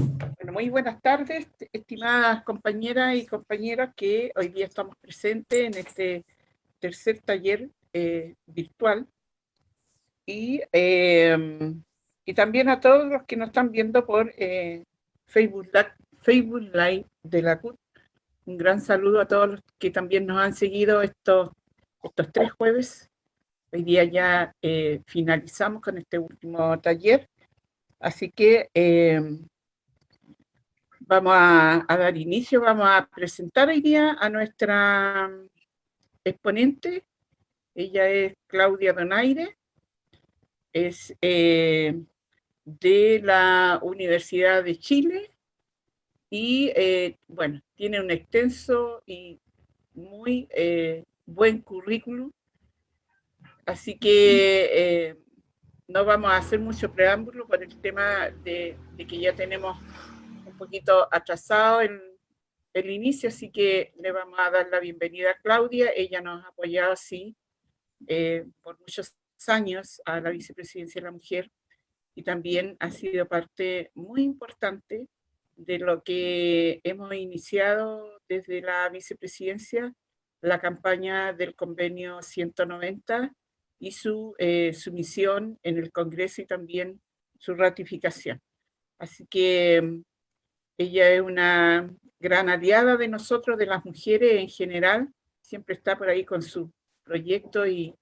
Bueno, muy buenas tardes, estimadas compañeras y compañeros que hoy día estamos presentes en este tercer taller virtual y, eh, y también a todos los que nos están viendo por Facebook Live de la CUT. Un gran saludo a todos los que también nos han seguido estos 3 jueves. Hoy día ya finalizamos con este último taller, así que vamos a dar inicio, vamos a presentar hoy día a nuestra exponente. Ella es Claudia Donaire, es de la Universidad de Chile y, bueno, tiene un extenso y muy buen currículum, así que no vamos a hacer mucho preámbulo por el tema de que ya tenemos un poquito atrasado el inicio, así que le vamos a dar la bienvenida a Claudia. Ella nos ha apoyado, sí, por muchos años a la vicepresidencia de la mujer y también ha sido parte muy importante de lo que hemos iniciado desde la vicepresidencia, la campaña del convenio 190 y su sumisión en el Congreso y también su ratificación. Así que ella es una gran aliada de nosotros, de las mujeres en general, siempre está por ahí con su proyecto y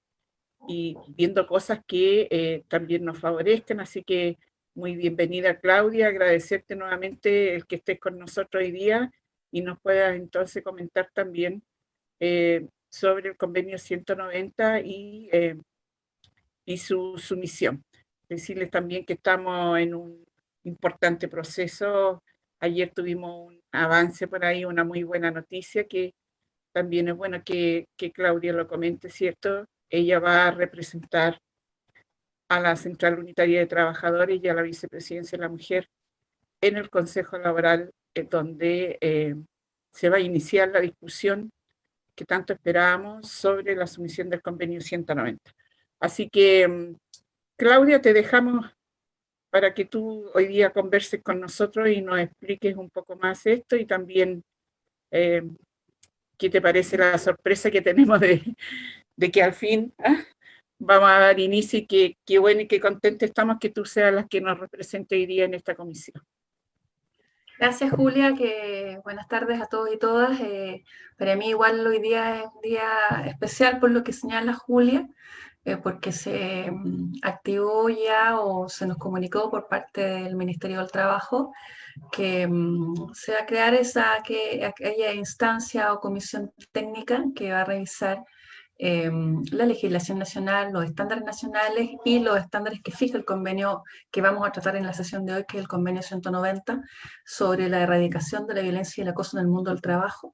viendo cosas que también nos favorezcan, así que muy bienvenida Claudia, agradecerte nuevamente el que estés con nosotros hoy día y nos puedas entonces comentar también sobre el convenio 190 y su sumisión. Decirles también que estamos en un importante proceso. Ayer tuvimos un avance por ahí, una muy buena noticia, que también es bueno que Claudia lo comente, ¿cierto? Ella va a representar a la Central Unitaria de Trabajadores y a la Vicepresidencia de la Mujer en el Consejo Laboral, donde se va a iniciar la discusión que tanto esperábamos sobre la sumisión del convenio 190. Así que, Claudia, te dejamos para que tú hoy día converses con nosotros y nos expliques un poco más esto y también eh, qué te parece la sorpresa que tenemos de que al fin vamos a dar inicio y qué bueno y qué contenta estamos que tú seas la que nos represente hoy día en esta comisión. Gracias, Julia, que buenas tardes a todos y todas. Para mí igual hoy día es un día especial por lo que señala Julia, porque se activó ya o se nos comunicó por parte del Ministerio del Trabajo que se va a crear aquella instancia o comisión técnica que va a revisar la legislación nacional, los estándares nacionales y los estándares que fija el convenio que vamos a tratar en la sesión de hoy, que es el convenio 190 sobre la erradicación de la violencia y el acoso en el mundo del trabajo.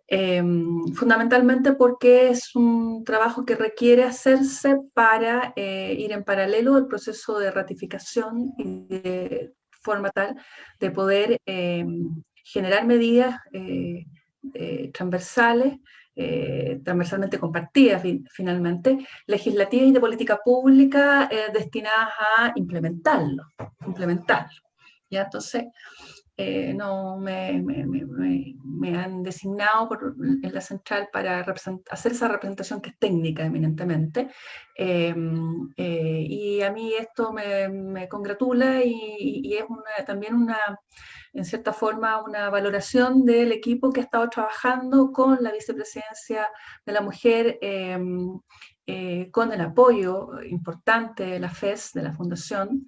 Fundamentalmente porque es un trabajo que requiere hacerse para ir en paralelo al proceso de ratificación y de forma tal de poder generar medidas transversales, transversalmente compartidas finalmente, legislativas y de política pública destinadas a implementarlo. ¿Ya? Entonces, no me han designado en la central para hacer esa representación que es técnica eminentemente, y a mí esto me congratula y es también en cierta forma una valoración del equipo que ha estado trabajando con la vicepresidencia de la mujer, con el apoyo importante de la FES, de la Fundación,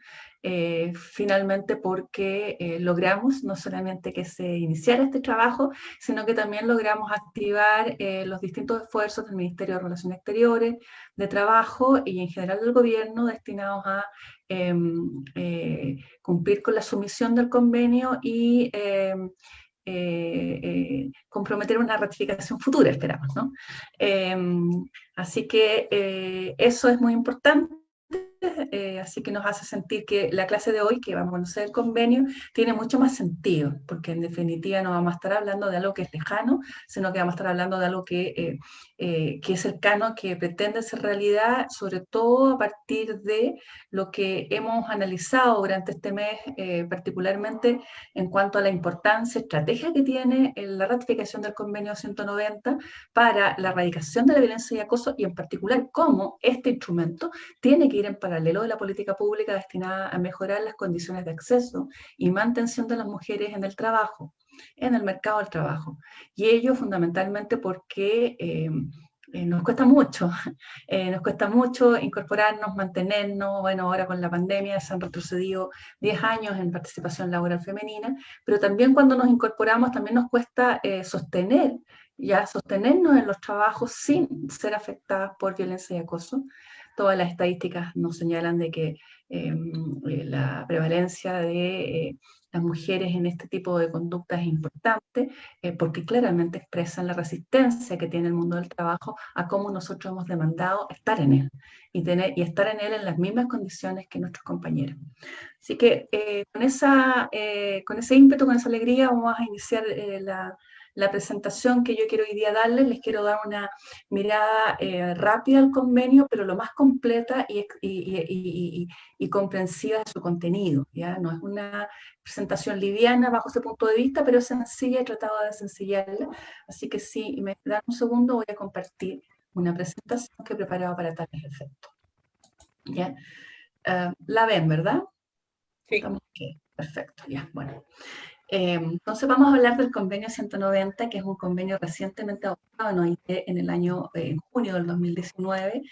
finalmente porque logramos no solamente que se iniciara este trabajo, sino que también logramos activar los distintos esfuerzos del Ministerio de Relaciones Exteriores, de Trabajo y en general del gobierno destinados a cumplir con la sumisión del convenio y comprometer una ratificación futura, esperamos, ¿no? Así que eso es muy importante. así que nos hace sentir que la clase de hoy, que vamos a conocer el convenio, tiene mucho más sentido, porque en definitiva no vamos a estar hablando de algo que es lejano, sino que vamos a estar hablando de algo que es cercano, que pretende ser realidad, sobre todo a partir de lo que hemos analizado durante este mes, particularmente en cuanto a la importancia, estrategia que tiene la ratificación del convenio 190 para la erradicación de la violencia y acoso, y en particular cómo este instrumento tiene que ir en paralelo de la política pública destinada a mejorar las condiciones de acceso y mantención de las mujeres en el trabajo, en el mercado del trabajo. Y ello fundamentalmente porque nos cuesta mucho incorporarnos, mantenernos. Bueno, ahora con la pandemia se han retrocedido 10 años en participación laboral femenina, pero también cuando nos incorporamos también nos cuesta sostenernos en los trabajos sin ser afectadas por violencia y acoso. Todas las estadísticas nos señalan de que la prevalencia de las mujeres en este tipo de conductas es importante, porque claramente expresan la resistencia que tiene el mundo del trabajo a cómo nosotros hemos demandado estar en él y estar en él en las mismas condiciones que nuestros compañeros. Así que con ese ímpetu, con esa alegría, vamos a iniciar la presentación que yo quiero hoy día darles. Les quiero dar una mirada rápida al convenio, pero lo más completa y comprensiva de su contenido. ¿Ya? No es una presentación liviana bajo ese punto de vista, pero sencilla, he tratado de sencillarla. Así que si me dan un segundo, voy a compartir una presentación que he preparado para tales efectos. ¿Ya? La ven, ¿verdad? Sí. Estamos aquí. Perfecto, ya, bueno. Entonces vamos a hablar del convenio 190, que es un convenio recientemente adoptado en OIT en junio del 2019.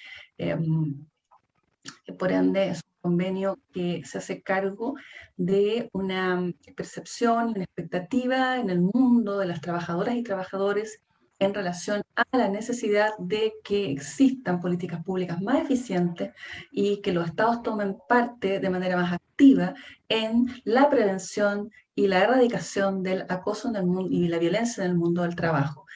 Por ende, es un convenio que se hace cargo de una percepción, una expectativa en el mundo de las trabajadoras y trabajadores en relación a la necesidad de que existan políticas públicas más eficientes y que los estados tomen parte de manera más activa en la prevención y la erradicación del acoso en el mundo y la violencia en el mundo del trabajo,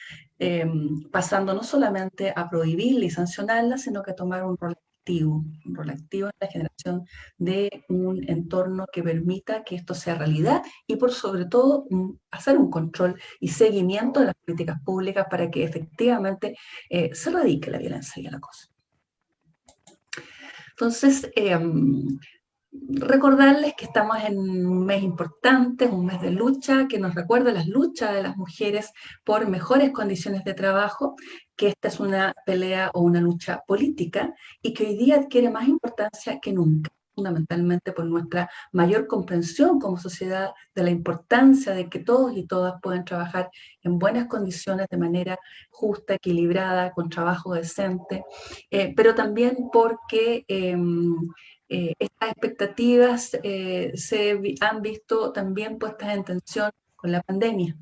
pasando no solamente a prohibirla y sancionarla, sino que a tomar un rol activo en la generación de un entorno que permita que esto sea realidad y por sobre todo hacer un control y seguimiento de las políticas públicas para que efectivamente se erradique la violencia y el acoso. Entonces, recordarles que estamos en un mes importante, un mes de lucha, que nos recuerda las luchas de las mujeres por mejores condiciones de trabajo, que esta es una pelea o una lucha política y que hoy día adquiere más importancia que nunca, fundamentalmente por nuestra mayor comprensión como sociedad de la importancia de que todos y todas puedan trabajar en buenas condiciones de manera justa, equilibrada, con trabajo decente, pero también porque estas expectativas se han visto también puestas en tensión con la pandemia.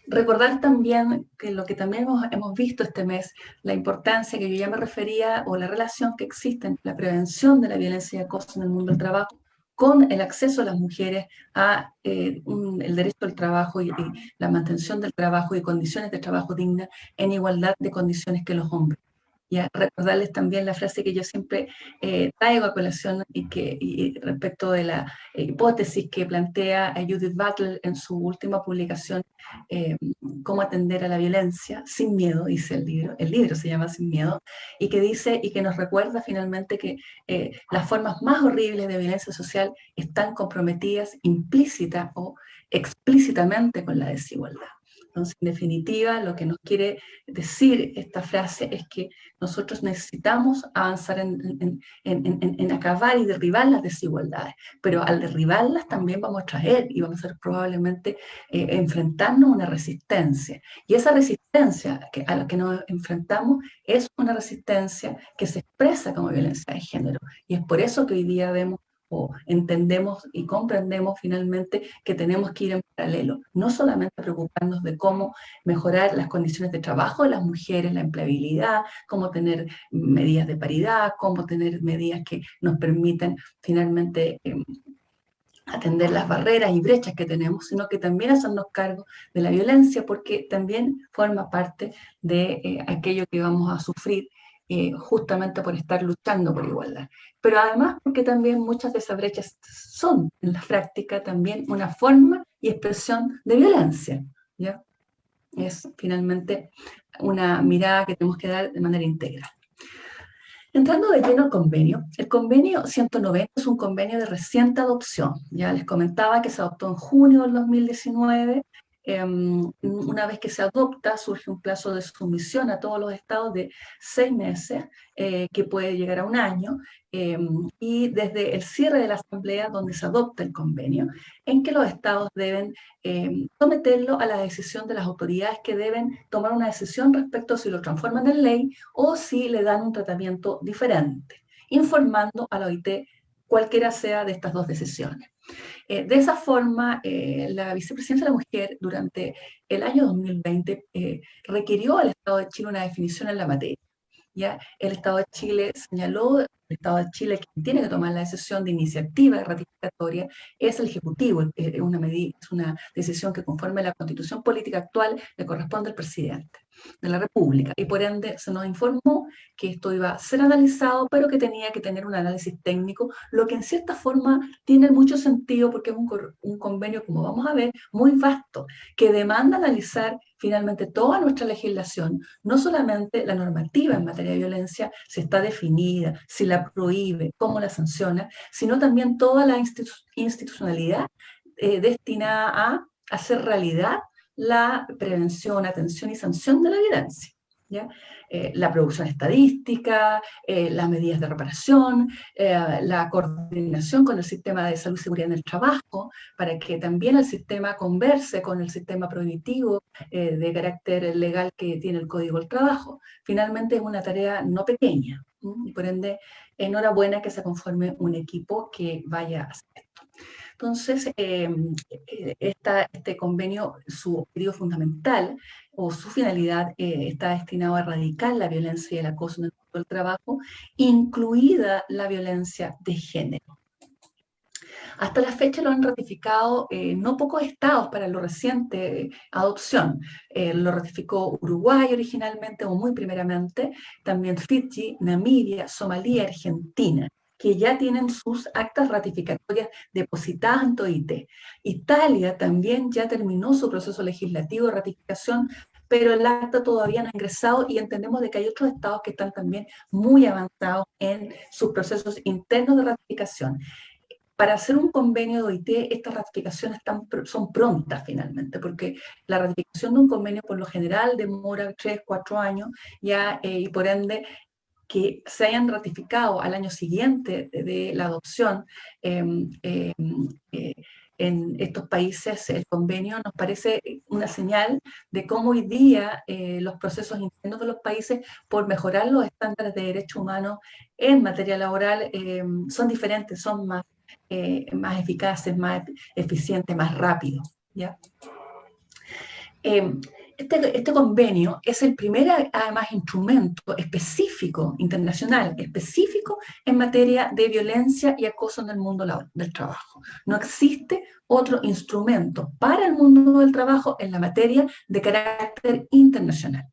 Recordar también que lo que también hemos visto este mes, la importancia que yo ya me refería o la relación que existe entre la prevención de la violencia y acoso en el mundo del trabajo con el acceso de las mujeres a el derecho al trabajo y la mantención del trabajo y condiciones de trabajo dignas en igualdad de condiciones que los hombres. Ya recordarles también la frase que yo siempre traigo a colación y respecto de la hipótesis que plantea Judith Butler en su última publicación, Cómo atender a la violencia sin miedo, dice el libro se llama Sin Miedo, y que dice y que nos recuerda finalmente que las formas más horribles de violencia social están comprometidas implícita o explícitamente con la desigualdad. Entonces, en definitiva, lo que nos quiere decir esta frase es que nosotros necesitamos avanzar en acabar y derribar las desigualdades, pero al derribarlas también vamos a traer y vamos a hacer probablemente enfrentarnos a una resistencia. Y esa resistencia a la que nos enfrentamos es una resistencia que se expresa como violencia de género. Y es por eso que hoy día vemos o entendemos y comprendemos finalmente que tenemos que ir en paralelo, no solamente preocuparnos de cómo mejorar las condiciones de trabajo de las mujeres, la empleabilidad, cómo tener medidas de paridad, cómo tener medidas que nos permitan finalmente atender las barreras y brechas que tenemos, sino que también hacernos cargo de la violencia, porque también forma parte de aquello que vamos a sufrir justamente por estar luchando por igualdad. Pero además porque también muchas de esas brechas son en la práctica también una forma y expresión de violencia, ¿ya? Es finalmente una mirada que tenemos que dar de manera integral. Entrando de lleno al convenio, el convenio 190 es un convenio de reciente adopción. Ya les comentaba que se adoptó en junio del 2019. Una vez que se adopta, surge un plazo de sumisión a todos los estados de 6 meses, que puede llegar a un año, y desde el cierre de la asamblea donde se adopta el convenio, en que los estados deben someterlo a la decisión de las autoridades que deben tomar una decisión respecto a si lo transforman en ley o si le dan un tratamiento diferente, informando a la OIT cualquiera sea de estas dos decisiones. De esa forma, la Vicepresidencia de la Mujer durante el año 2020 requirió al Estado de Chile una definición en la materia. ¿Ya? El Estado de Chile señaló, el Estado de Chile quien tiene que tomar la decisión de iniciativa ratificatoria es el Ejecutivo, es una decisión que conforme a la Constitución política actual le corresponde al presidente de la República, y por ende se nos informó que esto iba a ser analizado, pero que tenía que tener un análisis técnico, lo que en cierta forma tiene mucho sentido porque es un convenio, como vamos a ver, muy vasto, que demanda analizar finalmente toda nuestra legislación, no solamente la normativa en materia de violencia, si está definida, si la prohíbe, cómo la sanciona, sino también toda la institucionalidad destinada a hacer realidad la prevención, atención y sanción de la violencia. ¿Ya? La producción estadística, las medidas de reparación, la coordinación con el sistema de salud y seguridad en el trabajo, para que también el sistema converse con el sistema prohibitivo de carácter legal que tiene el Código del Trabajo. Finalmente es una tarea no pequeña, y por ende, enhorabuena que se conforme un equipo que vaya a hacer esto. Entonces, este convenio, su objetivo fundamental o su finalidad está destinado a erradicar la violencia y el acoso en el mundo del trabajo, incluida la violencia de género. Hasta la fecha lo han ratificado no pocos estados para lo reciente adopción. Lo ratificó Uruguay originalmente o muy primeramente, también Fiji, Namibia, Somalia, Argentina, que ya tienen sus actas ratificatorias depositadas ante OIT. Italia también ya terminó su proceso legislativo de ratificación, pero el acta todavía no ha ingresado y entendemos de que hay otros estados que están también muy avanzados en sus procesos internos de ratificación. Para hacer un convenio de OIT, estas ratificaciones son prontas finalmente, porque la ratificación de un convenio por lo general demora 3, 4 años, ya, y por ende que se hayan ratificado al año siguiente de la adopción en estos países el convenio nos parece una señal de cómo hoy día los procesos internos de los países por mejorar los estándares de derechos humanos en materia laboral son diferentes, son más eficaces, más eficientes, más rápidos, ¿ya? Este convenio es el primer, además, instrumento específico, internacional, específico en materia de violencia y acoso en el mundo del trabajo. No existe otro instrumento para el mundo del trabajo en la materia de carácter internacional.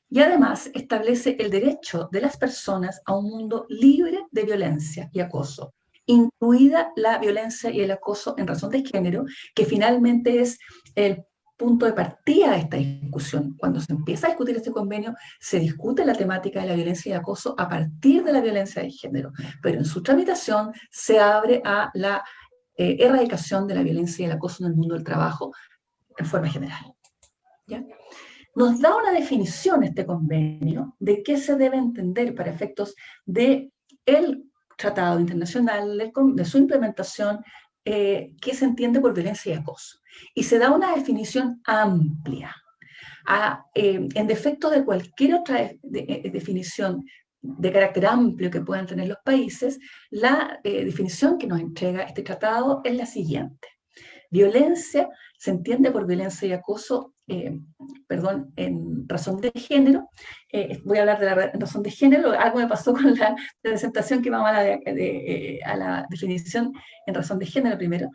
Y además establece el derecho de las personas a un mundo libre de violencia y acoso, incluida la violencia y el acoso en razón de género, que finalmente es el punto de partida de esta discusión. Cuando se empieza a discutir este convenio, se discute la temática de la violencia y acoso a partir de la violencia de género, pero en su tramitación se abre a la erradicación de la violencia y el acoso en el mundo del trabajo en forma general. ¿Ya? Nos da una definición este convenio de qué se debe entender para efectos del Tratado Internacional, de su implementación, qué se entiende por violencia y acoso. Y se da una definición amplia. En defecto de cualquier otra definición de carácter amplio que puedan tener los países, la definición que nos entrega este tratado es la siguiente. Violencia se entiende por violencia y acoso, en razón de género. Voy a hablar de la razón de género. Algo me pasó con la presentación que vamos a la definición en razón de género primero.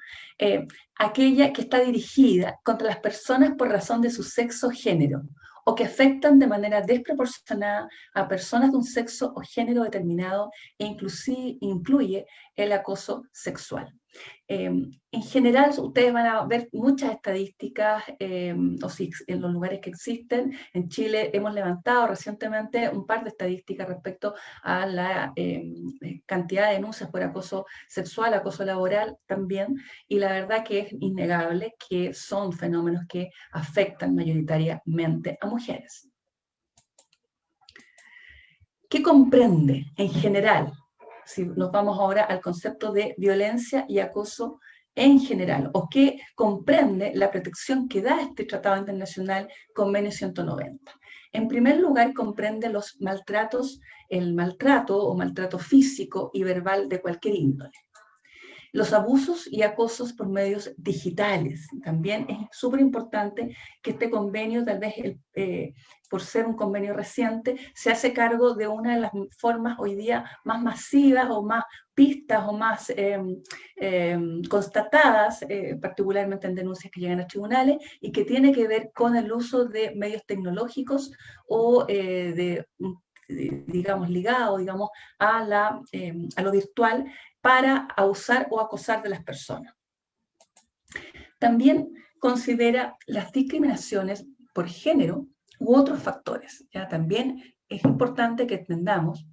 Aquella que está dirigida contra las personas por razón de su sexo o género, o que afectan de manera desproporcionada a personas de un sexo o género determinado e inclusive incluye el acoso sexual. En general, ustedes van a ver muchas estadísticas, o si en los lugares que existen. En Chile hemos levantado recientemente un par de estadísticas respecto a la cantidad de denuncias por acoso sexual, acoso laboral también, y la verdad que es innegable que son fenómenos que afectan mayoritariamente a mujeres. ¿Qué comprende en general? Si nos vamos ahora al concepto de violencia y acoso en general, o qué comprende la protección que da este Tratado Internacional Convenio 190. En primer lugar, comprende los maltratos, el maltrato o maltrato físico y verbal de cualquier índole. Los abusos y acosos por medios digitales. También es súper importante que este convenio, tal vez por ser un convenio reciente, se hace cargo de una de las formas hoy día más masivas o más pistas o más constatadas, particularmente en denuncias que llegan a tribunales, y que tiene que ver con el uso de medios tecnológicos o digamos, ligado, digamos, a lo virtual, para abusar o acosar de las personas. También considera las discriminaciones por género u otros factores. ¿Ya? También es importante que entendamos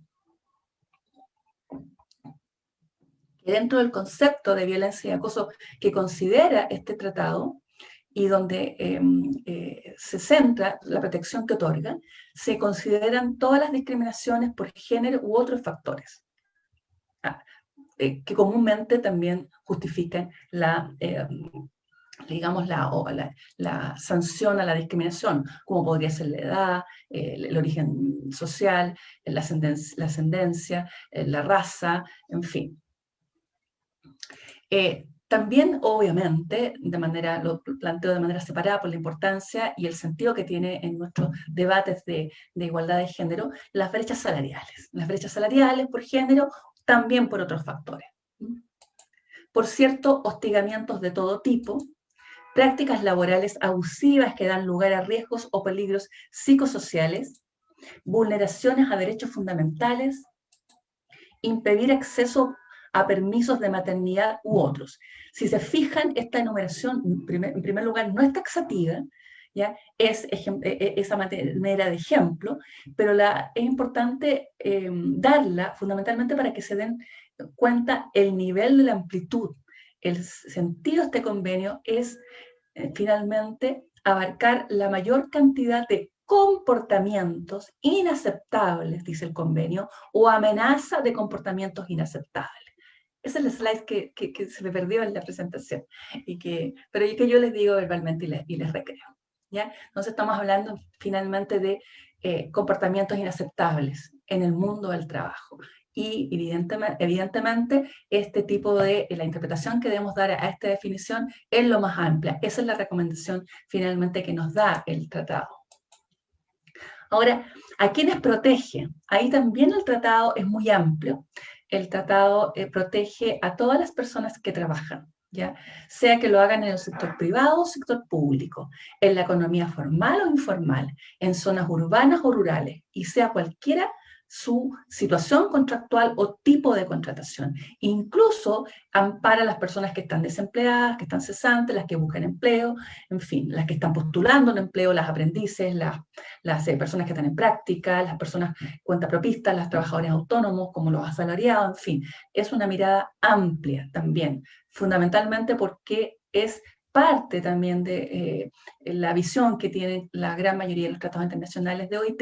que dentro del concepto de violencia y acoso que considera este tratado y donde se centra la protección que otorga, se consideran todas las discriminaciones por género u otros factores. Que comúnmente también justifican digamos, la sanción a la discriminación, como podría ser la edad, el origen social, la ascendencia, la raza, en fin. También, obviamente, lo planteo de manera separada por la importancia y el sentido que tiene en nuestros debates de igualdad de género, las brechas salariales. Las brechas salariales por género, también por otros factores. Por cierto, hostigamientos de todo tipo, prácticas laborales abusivas que dan lugar a riesgos o peligros psicosociales, vulneraciones a derechos fundamentales, impedir acceso a permisos de maternidad u otros. Si se fijan, esta enumeración, en primer lugar, no es taxativa, ¿ya? Es esa manera de ejemplo, pero es importante darla fundamentalmente para que se den cuenta el nivel de la amplitud. El sentido de este convenio es finalmente abarcar la mayor cantidad de comportamientos inaceptables, dice el convenio, o amenaza de comportamientos inaceptables. Ese es el slide que se me perdió en la presentación, pero que yo les digo verbalmente y les recreo. ¿Ya? Entonces estamos hablando finalmente de comportamientos inaceptables en el mundo del trabajo. Y evidentemente este tipo de, la interpretación que debemos dar a esta definición es lo más amplia. Esa es la recomendación finalmente que nos da el tratado. Ahora, ¿a quiénes protege? Ahí también el tratado es muy amplio. El tratado protege a todas las personas que trabajan, ¿ya? Sea que lo hagan en el sector privado o sector público, en la economía formal o informal, en zonas urbanas o rurales, y sea cualquiera su situación contractual o tipo de contratación. Incluso ampara a las personas que están desempleadas, que están cesantes, las que buscan empleo, en fin, las que están postulando un empleo, las aprendices, las personas que están en práctica, las personas cuentapropistas, los trabajadores autónomos, como los asalariados, en fin. Es una mirada amplia también, fundamentalmente porque es parte también de la visión que tienen la gran mayoría de los tratados internacionales de OIT,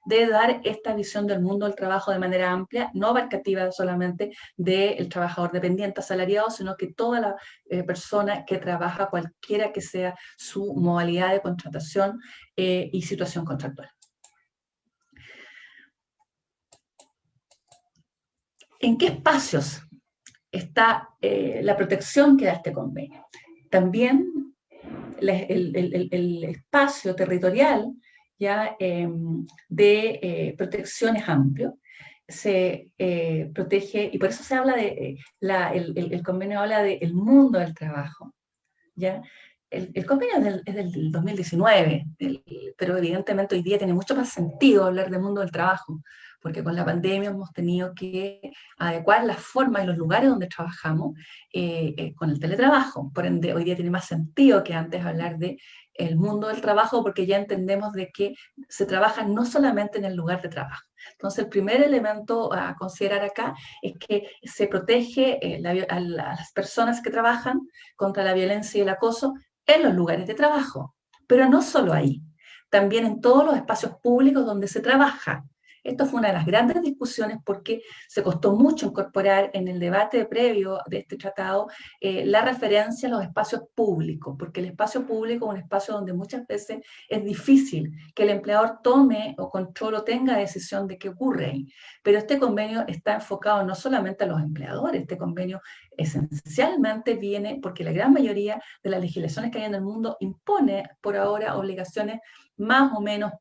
de dar esta visión del mundo del trabajo de manera amplia, no abarcativa solamente del trabajador dependiente asalariado, sino que toda la persona que trabaja, cualquiera que sea su modalidad de contratación y situación contractual. ¿En qué espacios está la protección que da este convenio? También el espacio territorial ya, de protección es amplio. Se protege, y por eso se habla de, el convenio habla del mundo del trabajo, ¿ya? el convenio es del 2019, pero evidentemente hoy día tiene mucho más sentido hablar del mundo del trabajo, porque con la pandemia hemos tenido que adecuar las formas y los lugares donde trabajamos con el teletrabajo. Por ende, hoy día tiene más sentido que antes hablar de el mundo del trabajo, porque ya entendemos de que se trabaja no solamente en el lugar de trabajo. Entonces, el primer elemento a considerar acá es que se protege a las personas que trabajan contra la violencia y el acoso en los lugares de trabajo, pero no solo ahí, también en todos los espacios públicos donde se trabaja. Esto fue una de las grandes discusiones porque se costó mucho incorporar en el debate previo de este tratado la referencia a los espacios públicos, porque el espacio público es un espacio donde muchas veces es difícil que el empleador tome o controle o tenga decisión de qué ocurre ahí. Pero este convenio está enfocado no solamente a los empleadores, este convenio esencialmente viene porque la gran mayoría de las legislaciones que hay en el mundo impone por ahora obligaciones más o menos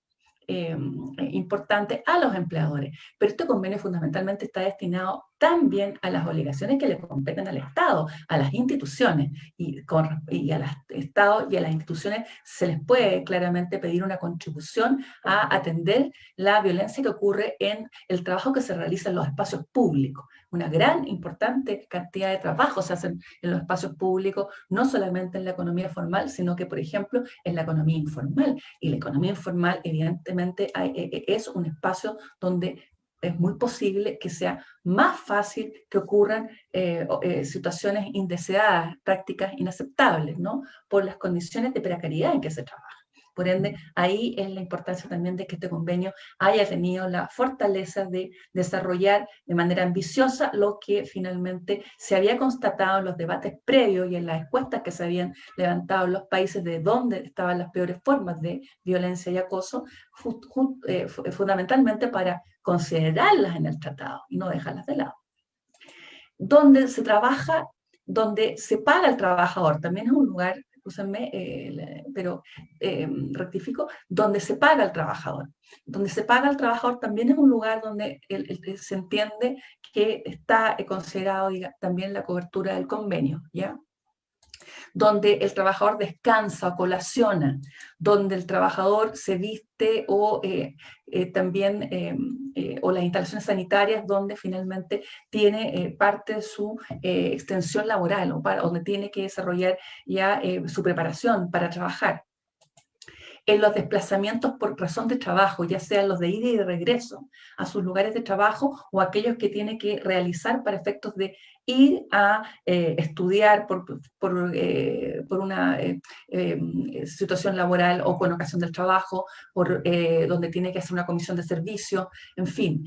importante a los empleadores, pero este convenio fundamentalmente está destinado también a las obligaciones que le competen al Estado, a las instituciones, y a los Estados y a las instituciones se les puede claramente pedir una contribución a atender la violencia que ocurre en el trabajo que se realiza en los espacios públicos. Una gran, importante cantidad de trabajos se hacen en los espacios públicos, no solamente en la economía formal, sino que, por ejemplo, en la economía informal. Y la economía informal, evidentemente, es un espacio donde es muy posible que sea más fácil que ocurran situaciones indeseadas, prácticas inaceptables, ¿no? Por las condiciones de precariedad en que se trabaja. Por ende, ahí es la importancia también de que este convenio haya tenido la fortaleza de desarrollar de manera ambiciosa lo que finalmente se había constatado en los debates previos y en las encuestas que se habían levantado en los países de donde estaban las peores formas de violencia y acoso, fundamentalmente para considerarlas en el tratado y no dejarlas de lado. Donde se trabaja, donde se paga el trabajador, también es un lugar, pero rectifico, donde se paga el trabajador. Donde se paga el trabajador también es un lugar donde se entiende que está considerado también la cobertura del convenio, ¿ya? Donde el trabajador descansa o colaciona, donde el trabajador se viste o también, o las instalaciones sanitarias donde finalmente tiene parte de su extensión laboral o donde tiene que desarrollar ya su preparación para trabajar. En los desplazamientos por razón de trabajo, ya sean los de ida y de regreso a sus lugares de trabajo o aquellos que tiene que realizar para efectos de ir a estudiar por una situación laboral o con ocasión del trabajo, donde tiene que hacer una comisión de servicio, en fin.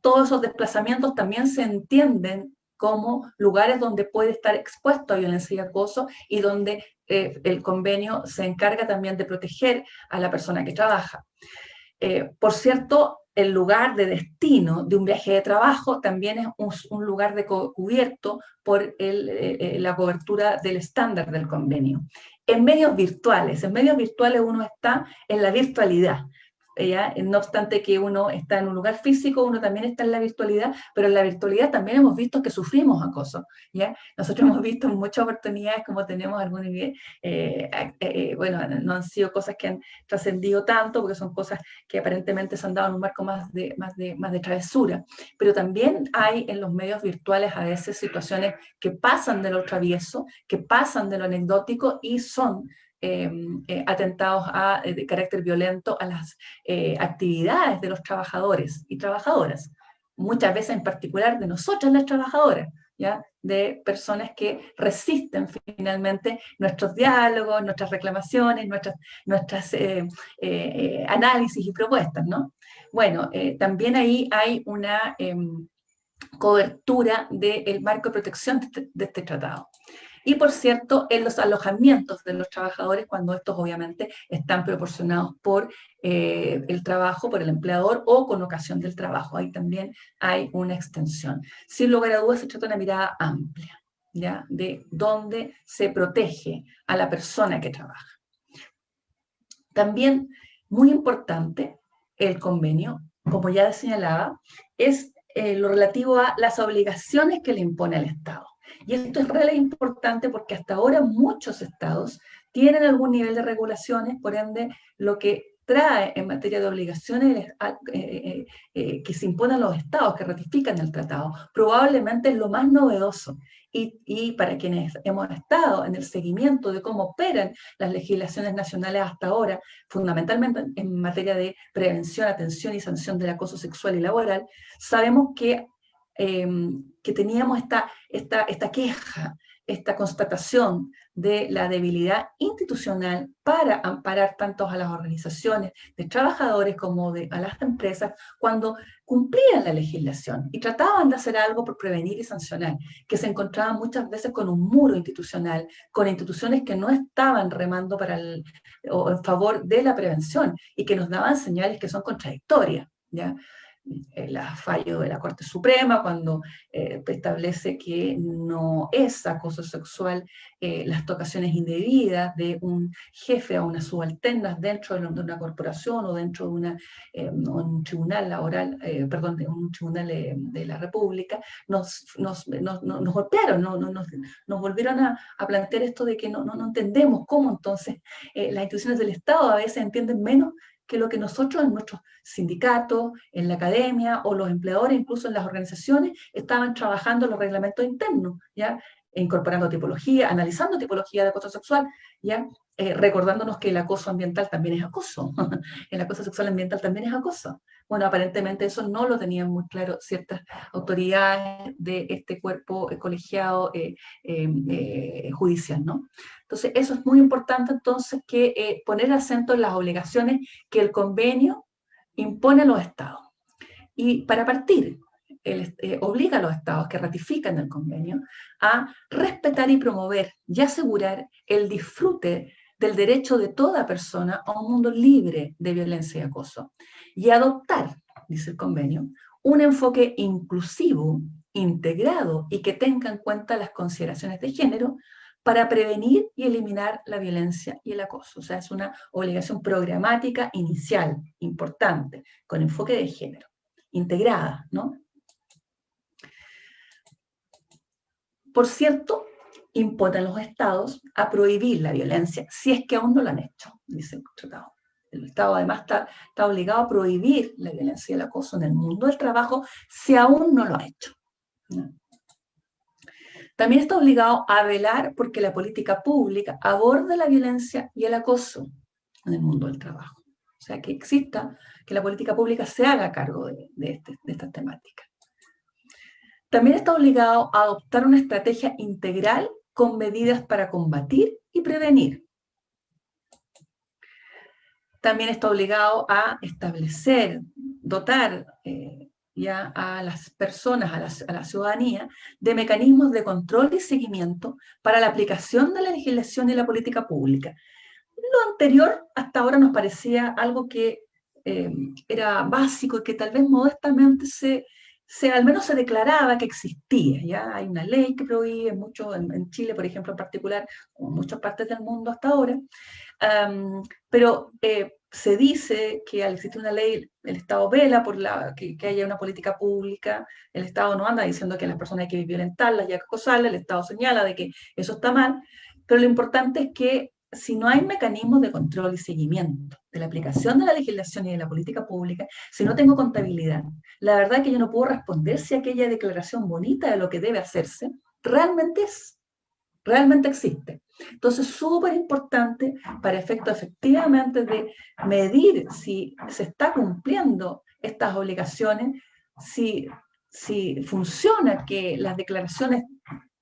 Todos esos desplazamientos también se entienden como lugares donde puede estar expuesto a violencia y acoso y donde el convenio se encarga también de proteger a la persona que trabaja. Por cierto, el lugar de destino de un viaje de trabajo también es un lugar cubierto por la cobertura del estándar del convenio. En medios virtuales uno está en la virtualidad. ¿Ya? No obstante que uno está en un lugar físico, uno también está en la virtualidad, pero en la virtualidad también hemos visto que sufrimos acoso, ¿ya? Nosotros hemos visto en muchas oportunidades como tenemos algunos, bueno, no han sido cosas que han trascendido tanto, porque son cosas que aparentemente se han dado en un marco más de travesura, pero también hay en los medios virtuales a veces situaciones que pasan de lo travieso, que pasan de lo anecdótico y son atentados de carácter violento a las actividades de los trabajadores y trabajadoras, muchas veces en particular de nosotras las trabajadoras, ¿ya? De personas que resisten finalmente nuestros diálogos, nuestras reclamaciones, nuestras análisis y propuestas, ¿no? Bueno, también ahí hay una cobertura del marco de protección de este tratado. Y por cierto, en los alojamientos de los trabajadores, cuando estos obviamente están proporcionados por el trabajo, por el empleador o con ocasión del trabajo. Ahí también hay una extensión. Sin lugar a dudas, se trata de una mirada amplia, ¿ya? De dónde se protege a la persona que trabaja. También, muy importante, el convenio, como ya señalaba, es lo relativo a las obligaciones que le impone al Estado. Y esto es realmente importante porque hasta ahora muchos estados tienen algún nivel de regulaciones, por ende, lo que trae en materia de obligaciones que se imponen a los estados, que ratifican el tratado, probablemente es lo más novedoso. Y para quienes hemos estado en el seguimiento de cómo operan las legislaciones nacionales hasta ahora, fundamentalmente en materia de prevención, atención y sanción del acoso sexual y laboral, sabemos que teníamos esta queja, esta constatación de la debilidad institucional para amparar tanto a las organizaciones de trabajadores como a las empresas cuando cumplían la legislación y trataban de hacer algo por prevenir y sancionar, que se encontraban muchas veces con un muro institucional, con instituciones que no estaban remando o en favor de la prevención y que nos daban señales que son contradictorias, ¿ya? El fallo de la Corte Suprema cuando establece que no es acoso sexual las tocaciones indebidas de un jefe a una subalterna dentro de una corporación o dentro de un tribunal laboral, perdón, de un tribunal de la República, nos golpearon, nos volvieron a plantear esto de que no entendemos cómo entonces las instituciones del Estado a veces entienden menos que lo que nosotros en nuestros sindicatos, en la academia o los empleadores, incluso en las organizaciones, estaban trabajando en los reglamentos internos, ¿ya? Incorporando tipología, analizando tipología de acoso sexual, ¿ya? Recordándonos que el acoso ambiental también es acoso, el acoso sexual ambiental también es acoso. Bueno, aparentemente eso no lo tenían muy claro ciertas autoridades de este cuerpo colegiado judicial, ¿no? Entonces, eso es muy importante, entonces, que poner acento en las obligaciones que el convenio impone a los estados. Y para partir, obliga a los estados que ratifican el convenio a respetar y promover y asegurar el disfrute del derecho de toda persona a un mundo libre de violencia y acoso, y adoptar, dice el convenio, un enfoque inclusivo, integrado y que tenga en cuenta las consideraciones de género para prevenir y eliminar la violencia y el acoso. O sea, es una obligación programática inicial, importante, con enfoque de género, integrada, ¿no? Por cierto, impone a los estados a prohibir la violencia, si es que aún no lo han hecho, dice el tratado. El Estado además está obligado a prohibir la violencia y el acoso en el mundo del trabajo si aún no lo ha hecho. ¿No? También está obligado a velar porque la política pública aborde la violencia y el acoso en el mundo del trabajo. O sea, que la política pública se haga cargo de estas temáticas. También está obligado a adoptar una estrategia integral con medidas para combatir y prevenir. También está obligado a establecer, dotar ya a las personas, a la ciudadanía, de mecanismos de control y seguimiento para la aplicación de la legislación y la política pública. Lo anterior hasta ahora nos parecía algo que era básico y que tal vez modestamente al menos se declaraba que existía. ¿Ya? Hay una ley que prohíbe mucho, en Chile, por ejemplo, en particular, como en muchas partes del mundo hasta ahora, pero se dice que al existir una ley, el Estado vela por que haya una política pública, el Estado no anda diciendo que a las personas hay que violentarlas y acosarlas, el Estado señala de que eso está mal, pero lo importante es que si no hay mecanismos de control y seguimiento de la aplicación de la legislación y de la política pública, si no tengo contabilidad, la verdad es que yo no puedo responder si aquella declaración bonita de lo que debe hacerse realmente existe. Entonces, súper importante para efecto efectivamente de medir si se está cumpliendo estas obligaciones, si funciona que las declaraciones,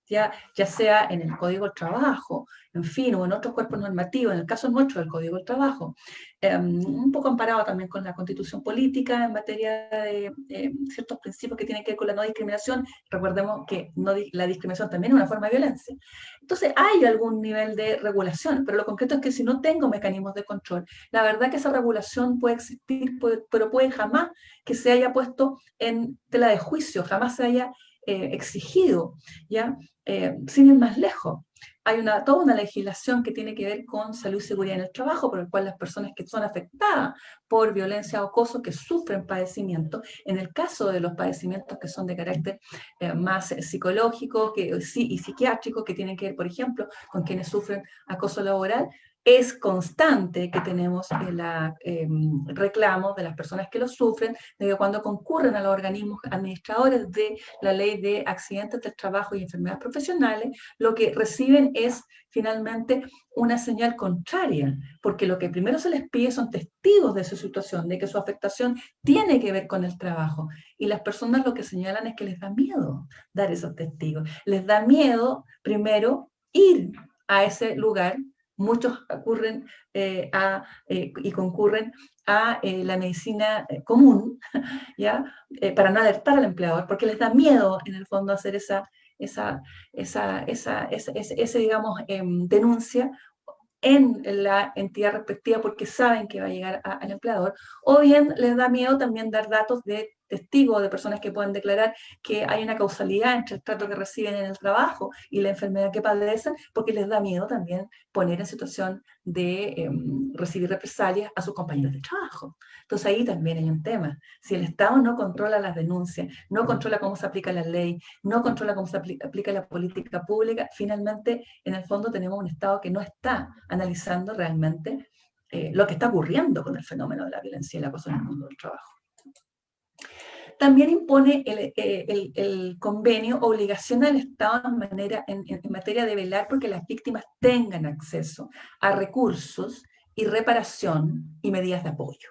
ya sea en el Código del Trabajo, en fin, o en otros cuerpos normativos, en el caso nuestro del Código del Trabajo, un poco comparado también con la Constitución Política en materia de ciertos principios que tienen que ver con la no discriminación. Recordemos que la discriminación también es una forma de violencia. Entonces, hay algún nivel de regulación, pero lo concreto es que si no tengo mecanismos de control, la verdad que esa regulación puede existir, pero puede jamás que se haya puesto en tela de juicio, jamás se haya exigido, ¿ya? sin ir más lejos, hay toda una legislación que tiene que ver con salud y seguridad en el trabajo, por el cual las personas que son afectadas por violencia o acoso, que sufren padecimientos, en el caso de los padecimientos que son de carácter más psicológico y psiquiátrico, que tienen que ver, por ejemplo, con quienes sufren acoso laboral, es constante que tenemos el reclamo de las personas que lo sufren, de que cuando concurren a los organismos administradores de la ley de accidentes del trabajo y enfermedades profesionales, lo que reciben es finalmente una señal contraria, porque lo que primero se les pide son testigos de su situación, de que su afectación tiene que ver con el trabajo, y las personas lo que señalan es que les da miedo dar esos testigos, les da miedo primero ir a ese lugar. Muchos y concurren a la medicina común, ¿ya? Para no alertar al empleador, porque les da miedo, en el fondo, hacer digamos, denuncia en la entidad respectiva porque saben que va a llegar al empleador, o bien les da miedo también dar datos de testigos, de personas que pueden declarar que hay una causalidad entre el trato que reciben en el trabajo y la enfermedad que padecen, porque les da miedo también poner en situación de recibir represalias a sus compañeros de trabajo. Entonces ahí también hay un tema. Si el Estado no controla las denuncias, no controla cómo se aplica la ley, no controla cómo se aplica la política pública, finalmente, en el fondo, tenemos un Estado que no está analizando realmente lo que está ocurriendo con el fenómeno de la violencia y el acoso en el mundo del trabajo. También impone el convenio obligación al Estado en materia de velar porque las víctimas tengan acceso a recursos y reparación y medidas de apoyo.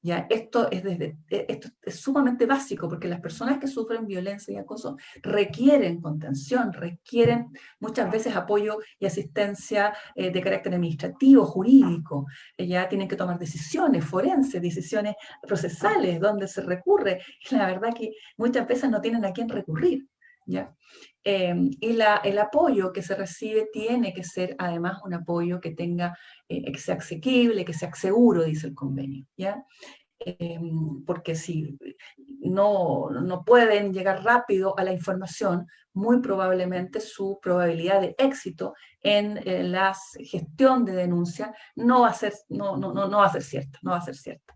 ¿Ya? Esto es sumamente básico porque las personas que sufren violencia y acoso requieren contención, requieren muchas veces apoyo y asistencia de carácter administrativo, jurídico. Ya tienen que tomar decisiones forenses, decisiones procesales, donde se recurre. La verdad que muchas veces no tienen a quién recurrir. ¿Ya? Y el apoyo que se recibe tiene que ser además un apoyo que que sea asequible, que sea seguro, dice el convenio, ¿ya? Porque si no pueden llegar rápido a la información, muy probablemente su probabilidad de éxito en la gestión de denuncia no va a ser cierta.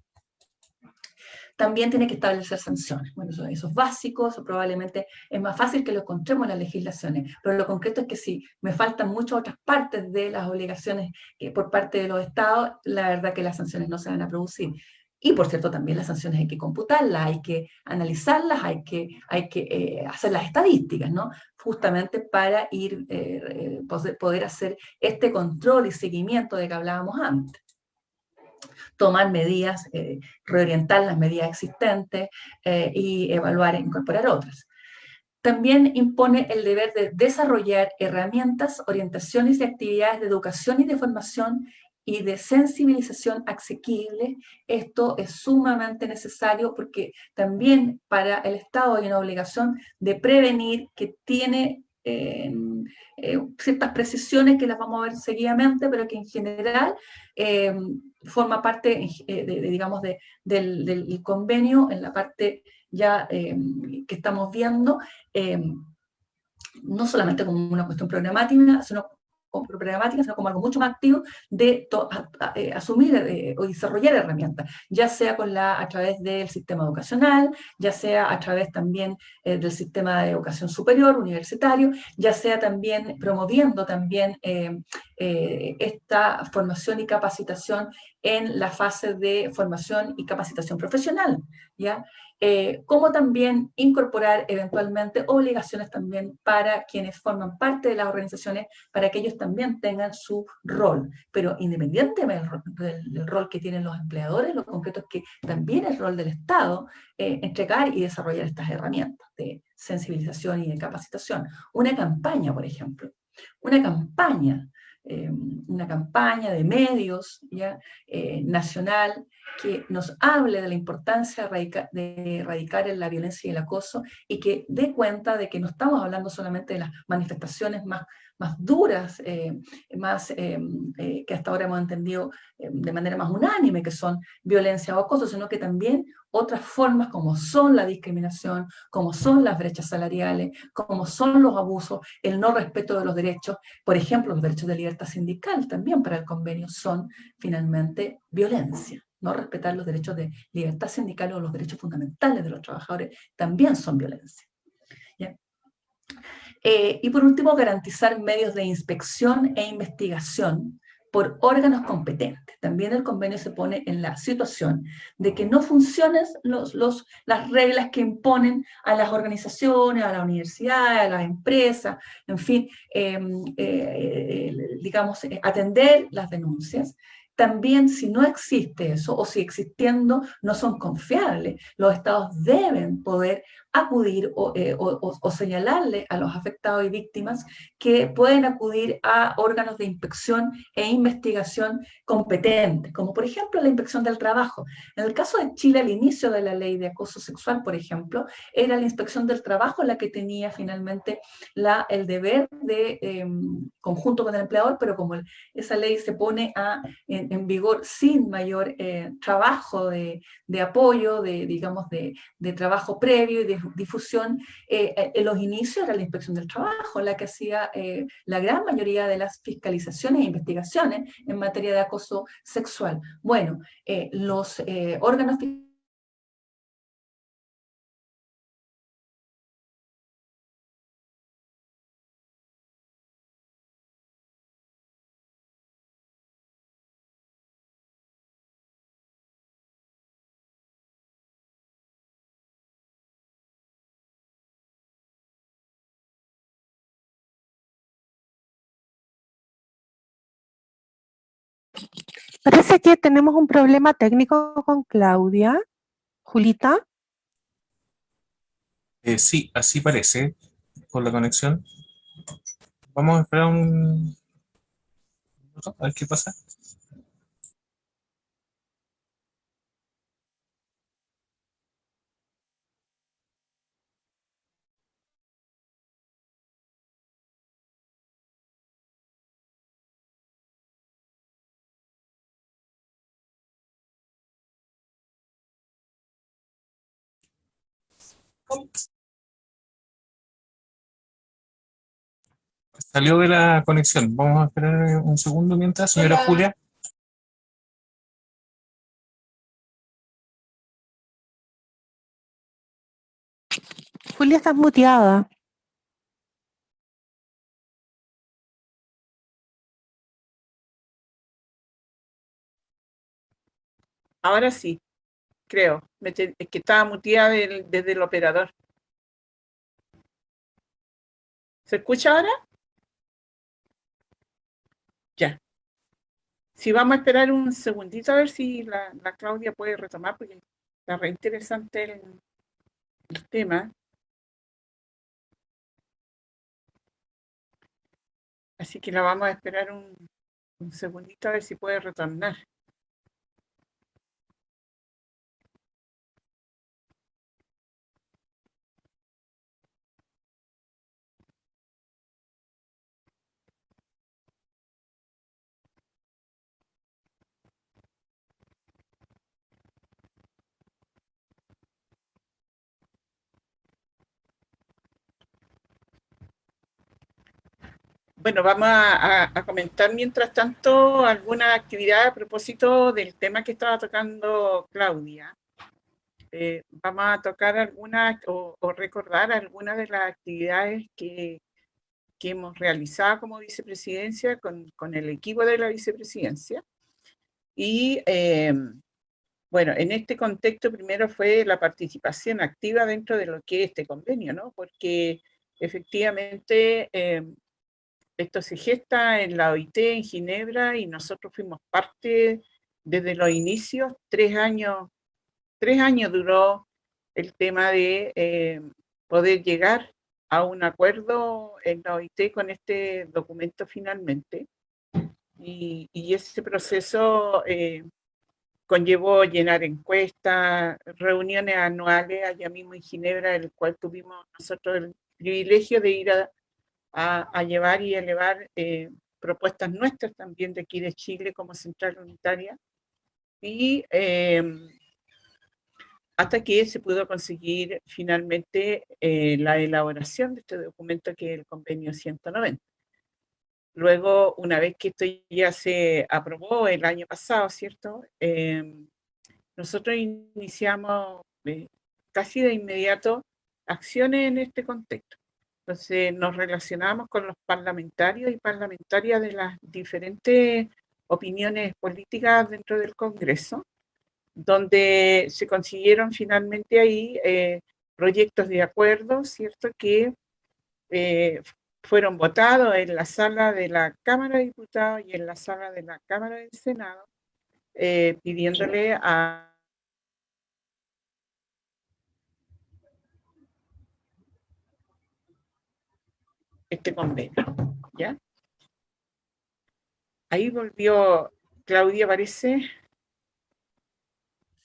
También tiene que establecer sanciones. Bueno, eso es básico, eso probablemente es más fácil que lo encontremos en las legislaciones, pero lo concreto es que si me faltan muchas otras partes de las obligaciones por parte de los estados, la verdad que las sanciones no se van a producir. Y, por cierto, también las sanciones hay que computarlas, hay que analizarlas, hay que hacer las estadísticas, ¿no? Justamente para poder hacer este control y seguimiento de que hablábamos antes. Tomar medidas, reorientar las medidas existentes y evaluar e incorporar otras. También impone el deber de desarrollar herramientas, orientaciones y actividades de educación y de formación y de sensibilización asequible. Esto es sumamente necesario porque también para el Estado hay una obligación de prevenir, que tiene ciertas precisiones que las vamos a ver seguidamente, pero que en general forma parte, digamos, del convenio en la parte ya que estamos viendo, no solamente como una cuestión programática, sino como algo mucho más activo de asumir o desarrollar herramientas, ya sea a través del sistema educacional, ya sea a través también del sistema de educación superior, universitario, ya sea también promoviendo también esta formación y capacitación en la fase de formación y capacitación profesional, ¿ya? Como también incorporar eventualmente obligaciones también para quienes forman parte de las organizaciones, para que ellos también tengan su rol. Pero independientemente del rol que tienen los empleadores, lo concreto es que también es rol del Estado entregar y desarrollar estas herramientas de sensibilización y de capacitación. Una campaña, por ejemplo, una campaña de medios, ¿ya? Nacional, que nos hable de la importancia de erradicar la violencia y el acoso y que dé cuenta de que no estamos hablando solamente de las manifestaciones más duras, que hasta ahora hemos entendido de manera más unánime que son violencia o acoso, sino que también otras formas como son la discriminación, como son las brechas salariales, como son los abusos, el no respeto de los derechos. Por ejemplo, los derechos de libertad sindical también para el convenio son finalmente violencia. No respetar los derechos de libertad sindical o los derechos fundamentales de los trabajadores también son violencia. ¿Ya? Y por último, garantizar medios de inspección e investigación por órganos competentes. También el convenio se pone en la situación de que no funcionen las reglas que imponen a las organizaciones, a las universidades, a las empresas, en fin, digamos, atender las denuncias. También si no existe eso, o si existiendo no son confiables, los estados deben poder acudir o señalarle a los afectados y víctimas que pueden acudir a órganos de inspección e investigación competentes, como por ejemplo la inspección del trabajo. En el caso de Chile, al inicio de la ley de acoso sexual, por ejemplo, era la inspección del trabajo la que tenía finalmente el deber de, conjunto con el empleador, pero como esa ley se pone en vigor sin mayor trabajo de apoyo, digamos, de trabajo previo y de difusión, en los inicios era la inspección del trabajo la que hacía la gran mayoría de las fiscalizaciones e investigaciones en materia de acoso sexual. Bueno, los órganos Parece que tenemos un problema técnico con Claudia. Julita, Sí, así parece por la conexión. Vamos a esperar un minuto, a ver qué pasa. Salió de la conexión. Vamos a esperar un segundo mientras, señora Julia. Julia, estás muteada. Ahora sí, creo. Es que estaba muteada desde el operador. ¿Se escucha ahora? Ya. Sí, vamos a esperar un segundito a ver si la Claudia puede retomar, porque está re interesante el tema. Así que la vamos a esperar un segundito a ver si puede retornar. Bueno, vamos a comentar mientras tanto alguna actividad a propósito del tema que estaba tocando Claudia. Vamos a tocar algunas o recordar algunas de las actividades que hemos realizado como vicepresidencia con el equipo de la vicepresidencia. Y bueno, en este contexto primero fue la participación activa dentro de lo que es este convenio, ¿no? Porque efectivamente esto se gesta en la OIT en Ginebra y nosotros fuimos parte desde los inicios. 3 años duró el tema de poder llegar a un acuerdo en la OIT con este documento finalmente. Y ese proceso conllevó llenar encuestas, reuniones anuales allá mismo en Ginebra, en el cual tuvimos nosotros el privilegio de ir a llevar y elevar propuestas nuestras también de aquí de Chile como Central Unitaria, y hasta que se pudo conseguir finalmente la elaboración de este documento que es el Convenio 190. Luego, una vez que esto ya se aprobó el año pasado, ¿cierto? Nosotros iniciamos casi de inmediato acciones en este contexto. Entonces nos relacionamos con los parlamentarios y parlamentarias de las diferentes opiniones políticas dentro del Congreso, donde se consiguieron finalmente ahí proyectos de acuerdo, ¿cierto?, que fueron votados en la sala de la Cámara de Diputados y en la sala de la Cámara del Senado, pidiéndole a este convenio, ¿ya? Ahí volvió Claudia, parece.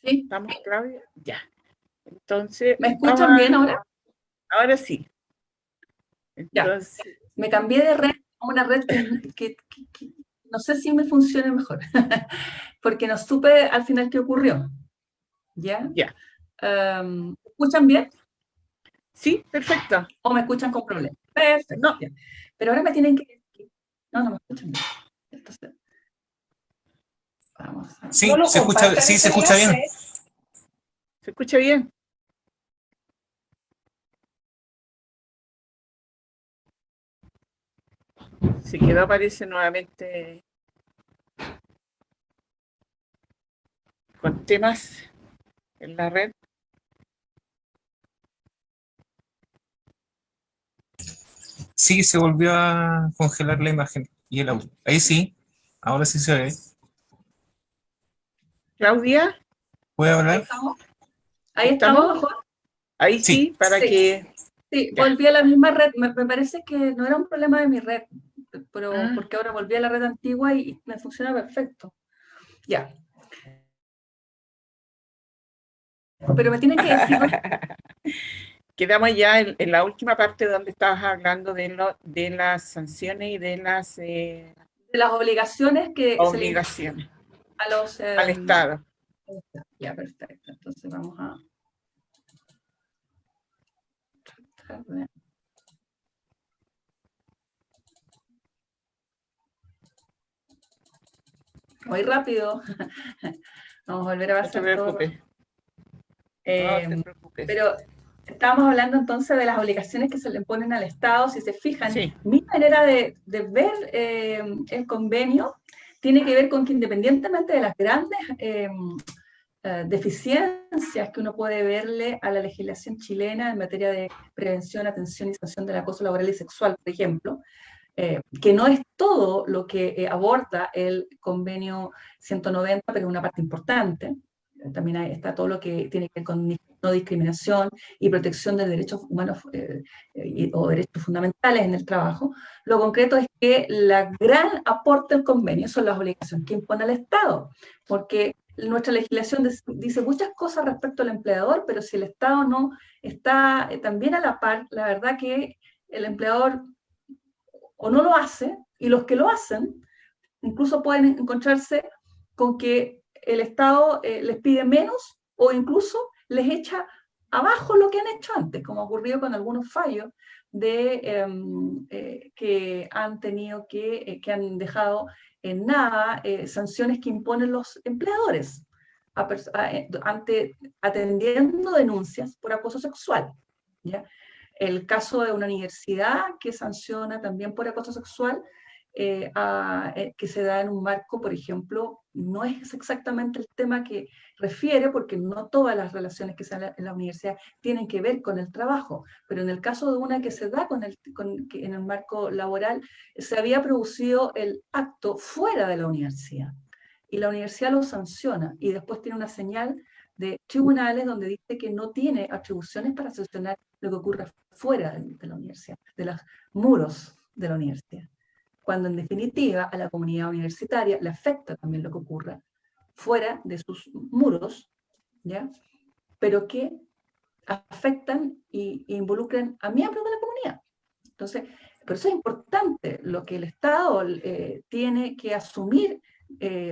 Sí. ¿Estamos, Claudia? Ya. Entonces, ¿Me escuchan bien ahora? Ahora sí. Entonces, ya. Me cambié de red a una red que no sé si me funcione mejor, porque no supe al final qué ocurrió. ¿Ya? Ya. ¿Me escuchan bien? Sí, perfecto. ¿O me escuchan con problemas? Perfecto. No. Ya. Pero ahora me tienen que... No me escuchan bien. Entonces, vamos a... Sí, se escucha bien. ¿Se escucha bien? Se quedó, aparece nuevamente con temas en la red. Sí, se volvió a congelar la imagen y el audio. Ahí sí, ahora sí se ve. Claudia, ¿Puede Ahí hablar? estamos. Ahí estamos mejor. Ahí sí, para sí. que... Sí, Ya. volví a la misma red. Me parece que no era un problema de mi red, pero porque ahora volví a la red antigua y me funciona perfecto. Ya. Pero me tienen que decir... Quedamos ya en la última parte donde estabas hablando de las sanciones y de las de las obligaciones que obligaciones a los... al Estado. Ya, perfecto. Entonces vamos a... Muy rápido. Vamos a volver a No te pasar todo. preocupes. No te preocupes. Pero estábamos hablando entonces de las obligaciones que se le ponen al Estado. Si se fijan, Sí. mi manera de ver el convenio tiene que ver con que independientemente de las grandes deficiencias que uno puede verle a la legislación chilena en materia de prevención, atención y sanción del acoso laboral y sexual, por ejemplo, que no es todo lo que aborda el convenio 190, pero es una parte importante. También está todo lo que tiene que ver con no discriminación y protección de derechos humanos o derechos fundamentales en el trabajo. Lo concreto es que la gran aporte del convenio son las obligaciones que impone el Estado, porque nuestra legislación dice muchas cosas respecto al empleador, pero si el Estado no está también a la par, la verdad que el empleador o no lo hace, y los que lo hacen incluso pueden encontrarse con que el Estado les pide menos o incluso les echa abajo lo que han hecho antes, como ha ocurrido con algunos fallos que han tenido que han dejado en nada sanciones que imponen los empleadores atendiendo denuncias por acoso sexual, ¿ya? El caso de una universidad que sanciona también por acoso sexual, que se da en un marco, por ejemplo, no es exactamente el tema que refiere, porque no todas las relaciones que se dan en la universidad tienen que ver con el trabajo, pero en el caso de una que se da en el marco laboral, se había producido el acto fuera de la universidad, y la universidad lo sanciona, y después tiene una señal de tribunales donde dice que no tiene atribuciones para sancionar lo que ocurre fuera de la universidad, de los muros de la universidad. Cuando en definitiva a la comunidad universitaria le afecta también lo que ocurra fuera de sus muros, ¿ya? Pero que afectan e involucran a miembros de la comunidad. Entonces, por eso es importante lo que el Estado tiene que asumir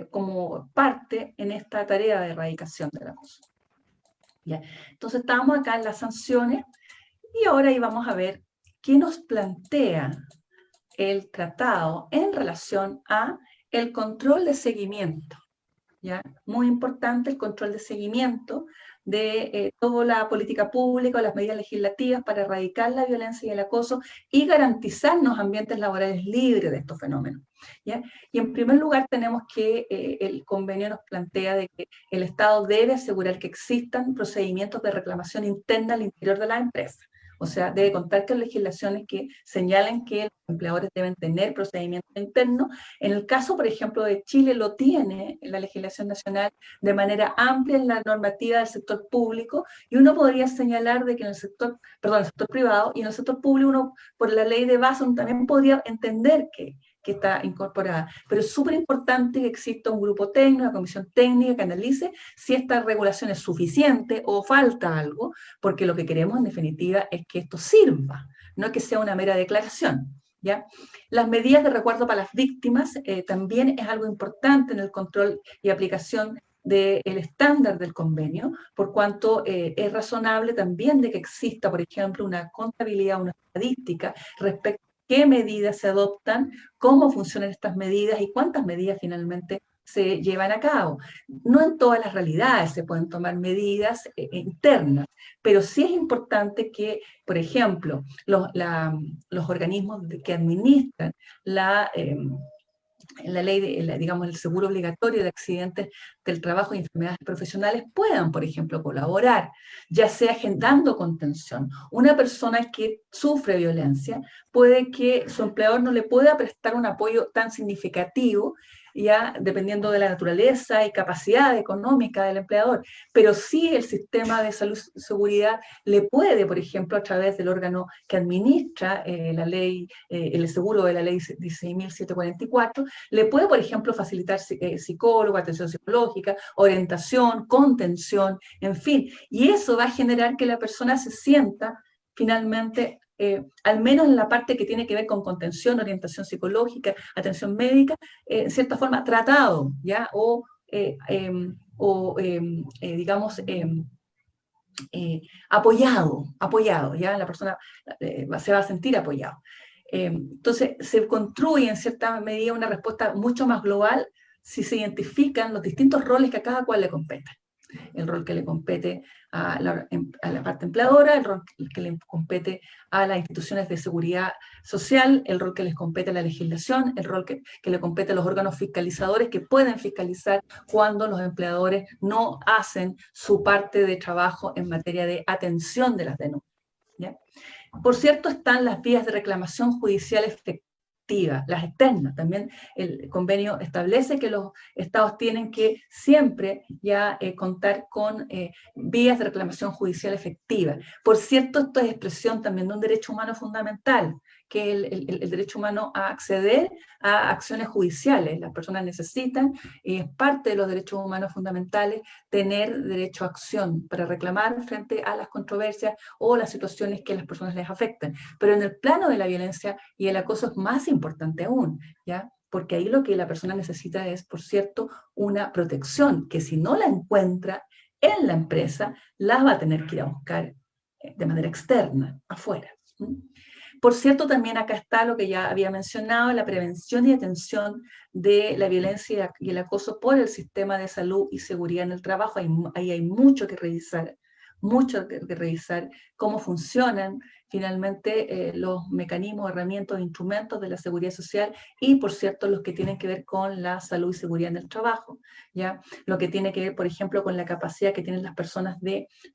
como parte en esta tarea de erradicación del acoso. ¿Ya? Entonces, estamos acá en las sanciones y ahora vamos a ver qué nos plantea el tratado en relación a el control de seguimiento. ¿Ya? Muy importante el control de seguimiento de toda la política pública o las medidas legislativas para erradicar la violencia y el acoso y garantizarnos ambientes laborales libres de estos fenómenos. ¿Ya? Y en primer lugar tenemos que el convenio nos plantea de que el Estado debe asegurar que existan procedimientos de reclamación interna al interior de la empresa. O sea, debe contar con legislaciones que señalen que los empleadores deben tener procedimientos internos. En el caso, por ejemplo, de Chile, lo tiene en la legislación nacional de manera amplia en la normativa del sector público, y uno podría señalar de que en el sector, perdón, el sector privado, y en el sector público uno, por la ley de base, uno también podría entender que está incorporada. Pero es súper importante que exista un grupo técnico, una comisión técnica que analice si esta regulación es suficiente o falta algo, porque lo que queremos en definitiva es que esto sirva, no que sea una mera declaración. ¿Ya? Las medidas de resguardo para las víctimas también es algo importante en el control y aplicación del estándar del convenio, por cuanto es razonable también de que exista, por ejemplo, una contabilidad, una estadística respecto a qué medidas se adoptan, cómo funcionan estas medidas y cuántas medidas finalmente se llevan a cabo. No en todas las realidades se pueden tomar medidas internas, pero sí es importante que, por ejemplo, los organismos que administran la ley, digamos, el seguro obligatorio de accidentes del trabajo y enfermedades profesionales puedan, por ejemplo, colaborar, ya sea dando contención. Una persona que sufre violencia puede que su empleador no le pueda prestar un apoyo tan significativo, ya dependiendo de la naturaleza y capacidad económica del empleador, pero sí el sistema de salud y seguridad le puede, por ejemplo, a través del órgano que administra la ley, el seguro de la ley 16.744, le puede, por ejemplo, facilitar psicólogo, atención psicológica, orientación, contención, en fin, y eso va a generar que la persona se sienta finalmente, al menos en la parte que tiene que ver con contención, orientación psicológica, atención médica, en cierta forma tratado, ¿ya? Digamos, apoyado, ¿ya? La persona se va a sentir apoyado. Entonces, se construye en cierta medida una respuesta mucho más global si se identifican los distintos roles que a cada cual le competen. El rol que le compete a la parte empleadora, el rol que le compete a las instituciones de seguridad social, el rol que les compete a la legislación, el rol que le compete a los órganos fiscalizadores que pueden fiscalizar cuando los empleadores no hacen su parte de trabajo en materia de atención de las denuncias. ¿Ya? Por cierto, están las vías de reclamación judicial efectiva, las externas. También el convenio establece que los estados tienen que siempre ya contar con vías de reclamación judicial efectiva. Por cierto, esto es expresión también de un derecho humano fundamental, que es el derecho humano a acceder a acciones judiciales. Las personas necesitan, y es parte de los derechos humanos fundamentales, tener derecho a acción para reclamar frente a las controversias o las situaciones que a las personas les afectan. Pero en el plano de la violencia y el acoso es más importante aún, ¿ya? Porque ahí lo que la persona necesita es, por cierto, una protección, que si no la encuentra en la empresa, la va a tener que ir a buscar de manera externa, afuera. Por cierto, también acá está lo que ya había mencionado, la prevención y atención de la violencia y el acoso por el sistema de salud y seguridad en el trabajo. Ahí hay mucho que revisar cómo funcionan finalmente los mecanismos, herramientas, instrumentos de la seguridad social y, por cierto, los que tienen que ver con la salud y seguridad en el trabajo, ¿ya? Lo que tiene que ver, por ejemplo, con la capacidad que tienen las personas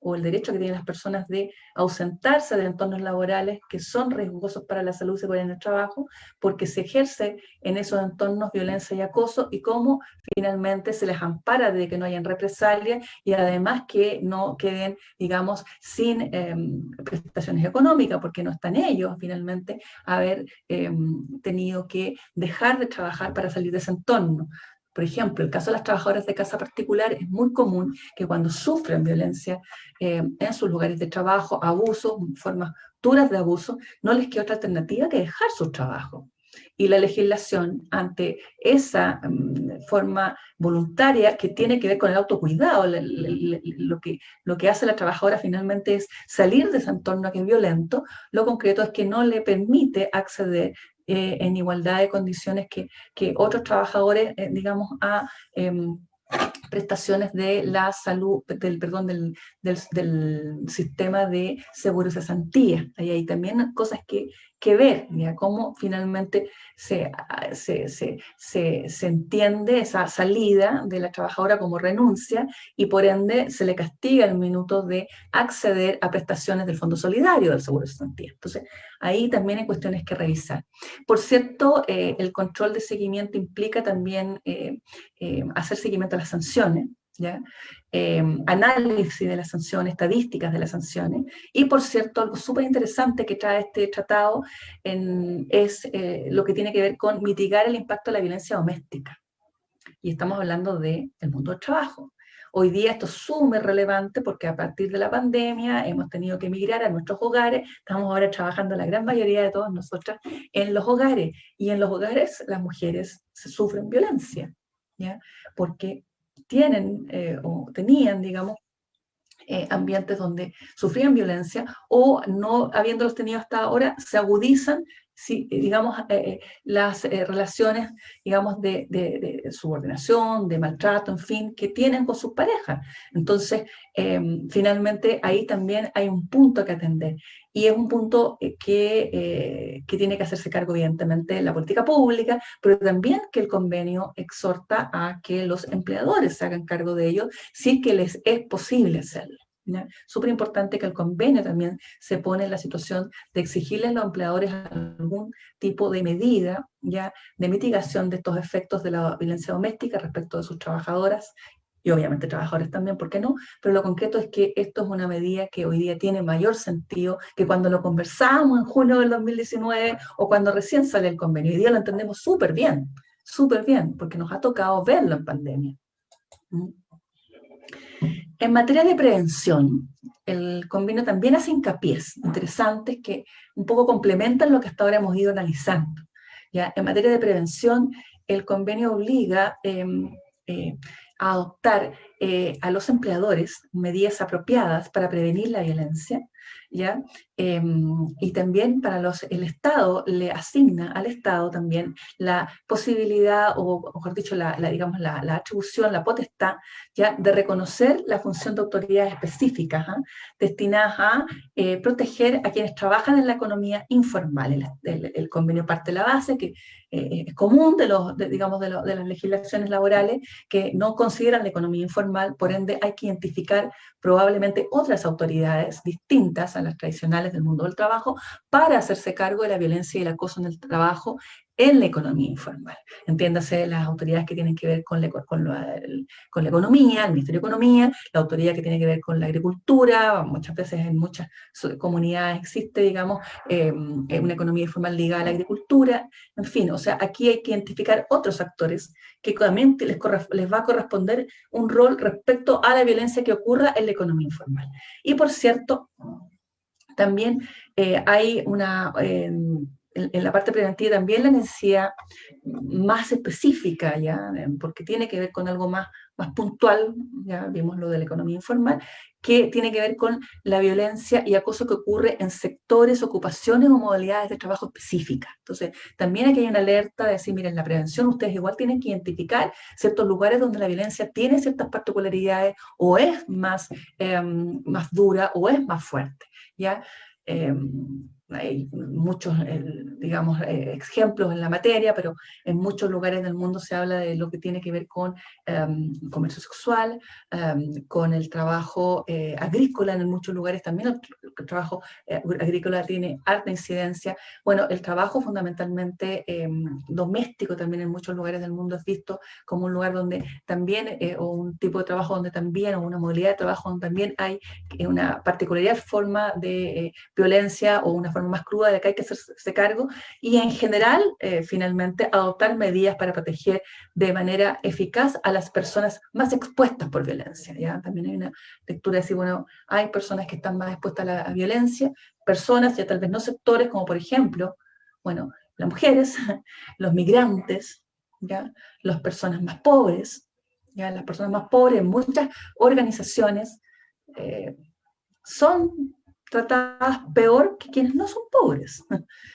o el derecho que tienen las personas de ausentarse de entornos laborales que son riesgosos para la salud y seguridad en el trabajo, porque se ejerce en esos entornos violencia y acoso, y cómo finalmente se les ampara de que no hayan represalias y además que no queden, digamos, sin prestaciones económicas, porque no están ellos finalmente haber tenido que dejar de trabajar para salir de ese entorno. Por ejemplo, el caso de las trabajadoras de casa particular es muy común que cuando sufren violencia en sus lugares de trabajo, abusos, formas duras de abuso, no les queda otra alternativa que dejar sus trabajos. Y la legislación, ante esa forma voluntaria que tiene que ver con el autocuidado, lo que hace la trabajadora finalmente es salir de ese entorno que es violento, lo concreto es que no le permite acceder en igualdad de condiciones que otros trabajadores, digamos, a prestaciones de la salud, del sistema de seguros de cesantía. Ahí hay también cosas que ver, ¿ya? Cómo finalmente se entiende esa salida de la trabajadora como renuncia y por ende se le castiga el minuto de acceder a prestaciones del Fondo Solidario del Seguro de Cesantía. Entonces, ahí también hay cuestiones que revisar. Por cierto, el control de seguimiento implica también hacer seguimiento a las sanciones, ¿ya? Análisis de las sanciones, estadísticas de las sanciones, y por cierto, algo súper interesante que trae este tratado es lo que tiene que ver con mitigar el impacto de la violencia doméstica. Y estamos hablando del mundo del trabajo. Hoy día esto es súper relevante porque a partir de la pandemia hemos tenido que emigrar a nuestros hogares, estamos ahora trabajando la gran mayoría de todas nosotras en los hogares, y en los hogares las mujeres sufren violencia, ¿ya? Porque tienen o tenían, digamos, ambientes donde sufrían violencia o no habiéndolos tenido hasta ahora, se agudizan, si, digamos, las relaciones, digamos, de subordinación, de maltrato, en fin, que tienen con sus parejas. Entonces, finalmente, ahí también hay un punto que atender. Y es un punto que tiene que hacerse cargo, evidentemente, la política pública, pero también que el convenio exhorta a que los empleadores se hagan cargo de ello, si es que les es posible hacerlo. Súper importante que el convenio también se pone en la situación de exigirle a los empleadores algún tipo de medida, ¿ya?, de mitigación de estos efectos de la violencia doméstica respecto de sus trabajadoras y obviamente trabajadores también, ¿por qué no? Pero lo concreto es que esto es una medida que hoy día tiene mayor sentido que cuando lo conversábamos en junio del 2019 o cuando recién sale el convenio. Hoy día lo entendemos súper bien, porque nos ha tocado verlo en pandemia. En materia de prevención, el convenio también hace hincapiés interesantes que un poco complementan lo que hasta ahora hemos ido analizando. ¿Ya? En materia de prevención, el convenio obliga a adoptar a los empleadores medidas apropiadas para prevenir la violencia, ¿ya? Y también el Estado le asigna al Estado también la posibilidad, o mejor dicho, digamos, la atribución, la potestad, ¿ya?, de reconocer la función de autoridades específicas, destinadas a proteger a quienes trabajan en la economía informal. El convenio parte de la base que es común de las legislaciones laborales que no consideran la economía informal, por ende hay que identificar probablemente otras autoridades distintas a las tradicionales del mundo del trabajo para hacerse cargo de la violencia y el acoso en el trabajo en la economía informal. Entiéndase las autoridades que tienen que ver con la economía, el Ministerio de Economía, la autoridad que tiene que ver con la agricultura, muchas veces en muchas comunidades existe, digamos, una economía informal ligada a la agricultura, en fin, o sea, aquí hay que identificar otros actores que también les va a corresponder un rol respecto a la violencia que ocurra en la economía informal. Y por cierto, también hay en la parte preventiva también la necesidad más específica, ¿ya?, porque tiene que ver con algo más puntual, ya vimos lo de la economía informal, que tiene que ver con la violencia y acoso que ocurre en sectores, ocupaciones o modalidades de trabajo específicas. Entonces, también aquí hay una alerta de decir, miren, la prevención ustedes igual tienen que identificar ciertos lugares donde la violencia tiene ciertas particularidades o es más dura o es más fuerte, ¿ya? Hay muchos, digamos, ejemplos en la materia, pero en muchos lugares del mundo se habla de lo que tiene que ver con comercio sexual, con el trabajo agrícola. En muchos lugares también el trabajo agrícola tiene alta incidencia. Bueno, el trabajo fundamentalmente doméstico también en muchos lugares del mundo es visto como un lugar donde también, o un tipo de trabajo donde también, o una modalidad de trabajo donde también hay una particularidad forma de violencia o una forma forma más cruda de la que hay que hacerse cargo, y en general, finalmente, adoptar medidas para proteger de manera eficaz a las personas más expuestas por violencia, ¿ya? También hay una lectura de decir, bueno, hay personas que están más expuestas a la violencia, personas, ya tal vez no sectores, como por ejemplo, bueno, las mujeres, los migrantes, ¿ya? Las personas más pobres, ¿ya? Las personas más pobres en muchas organizaciones son tratadas peor que quienes no son pobres,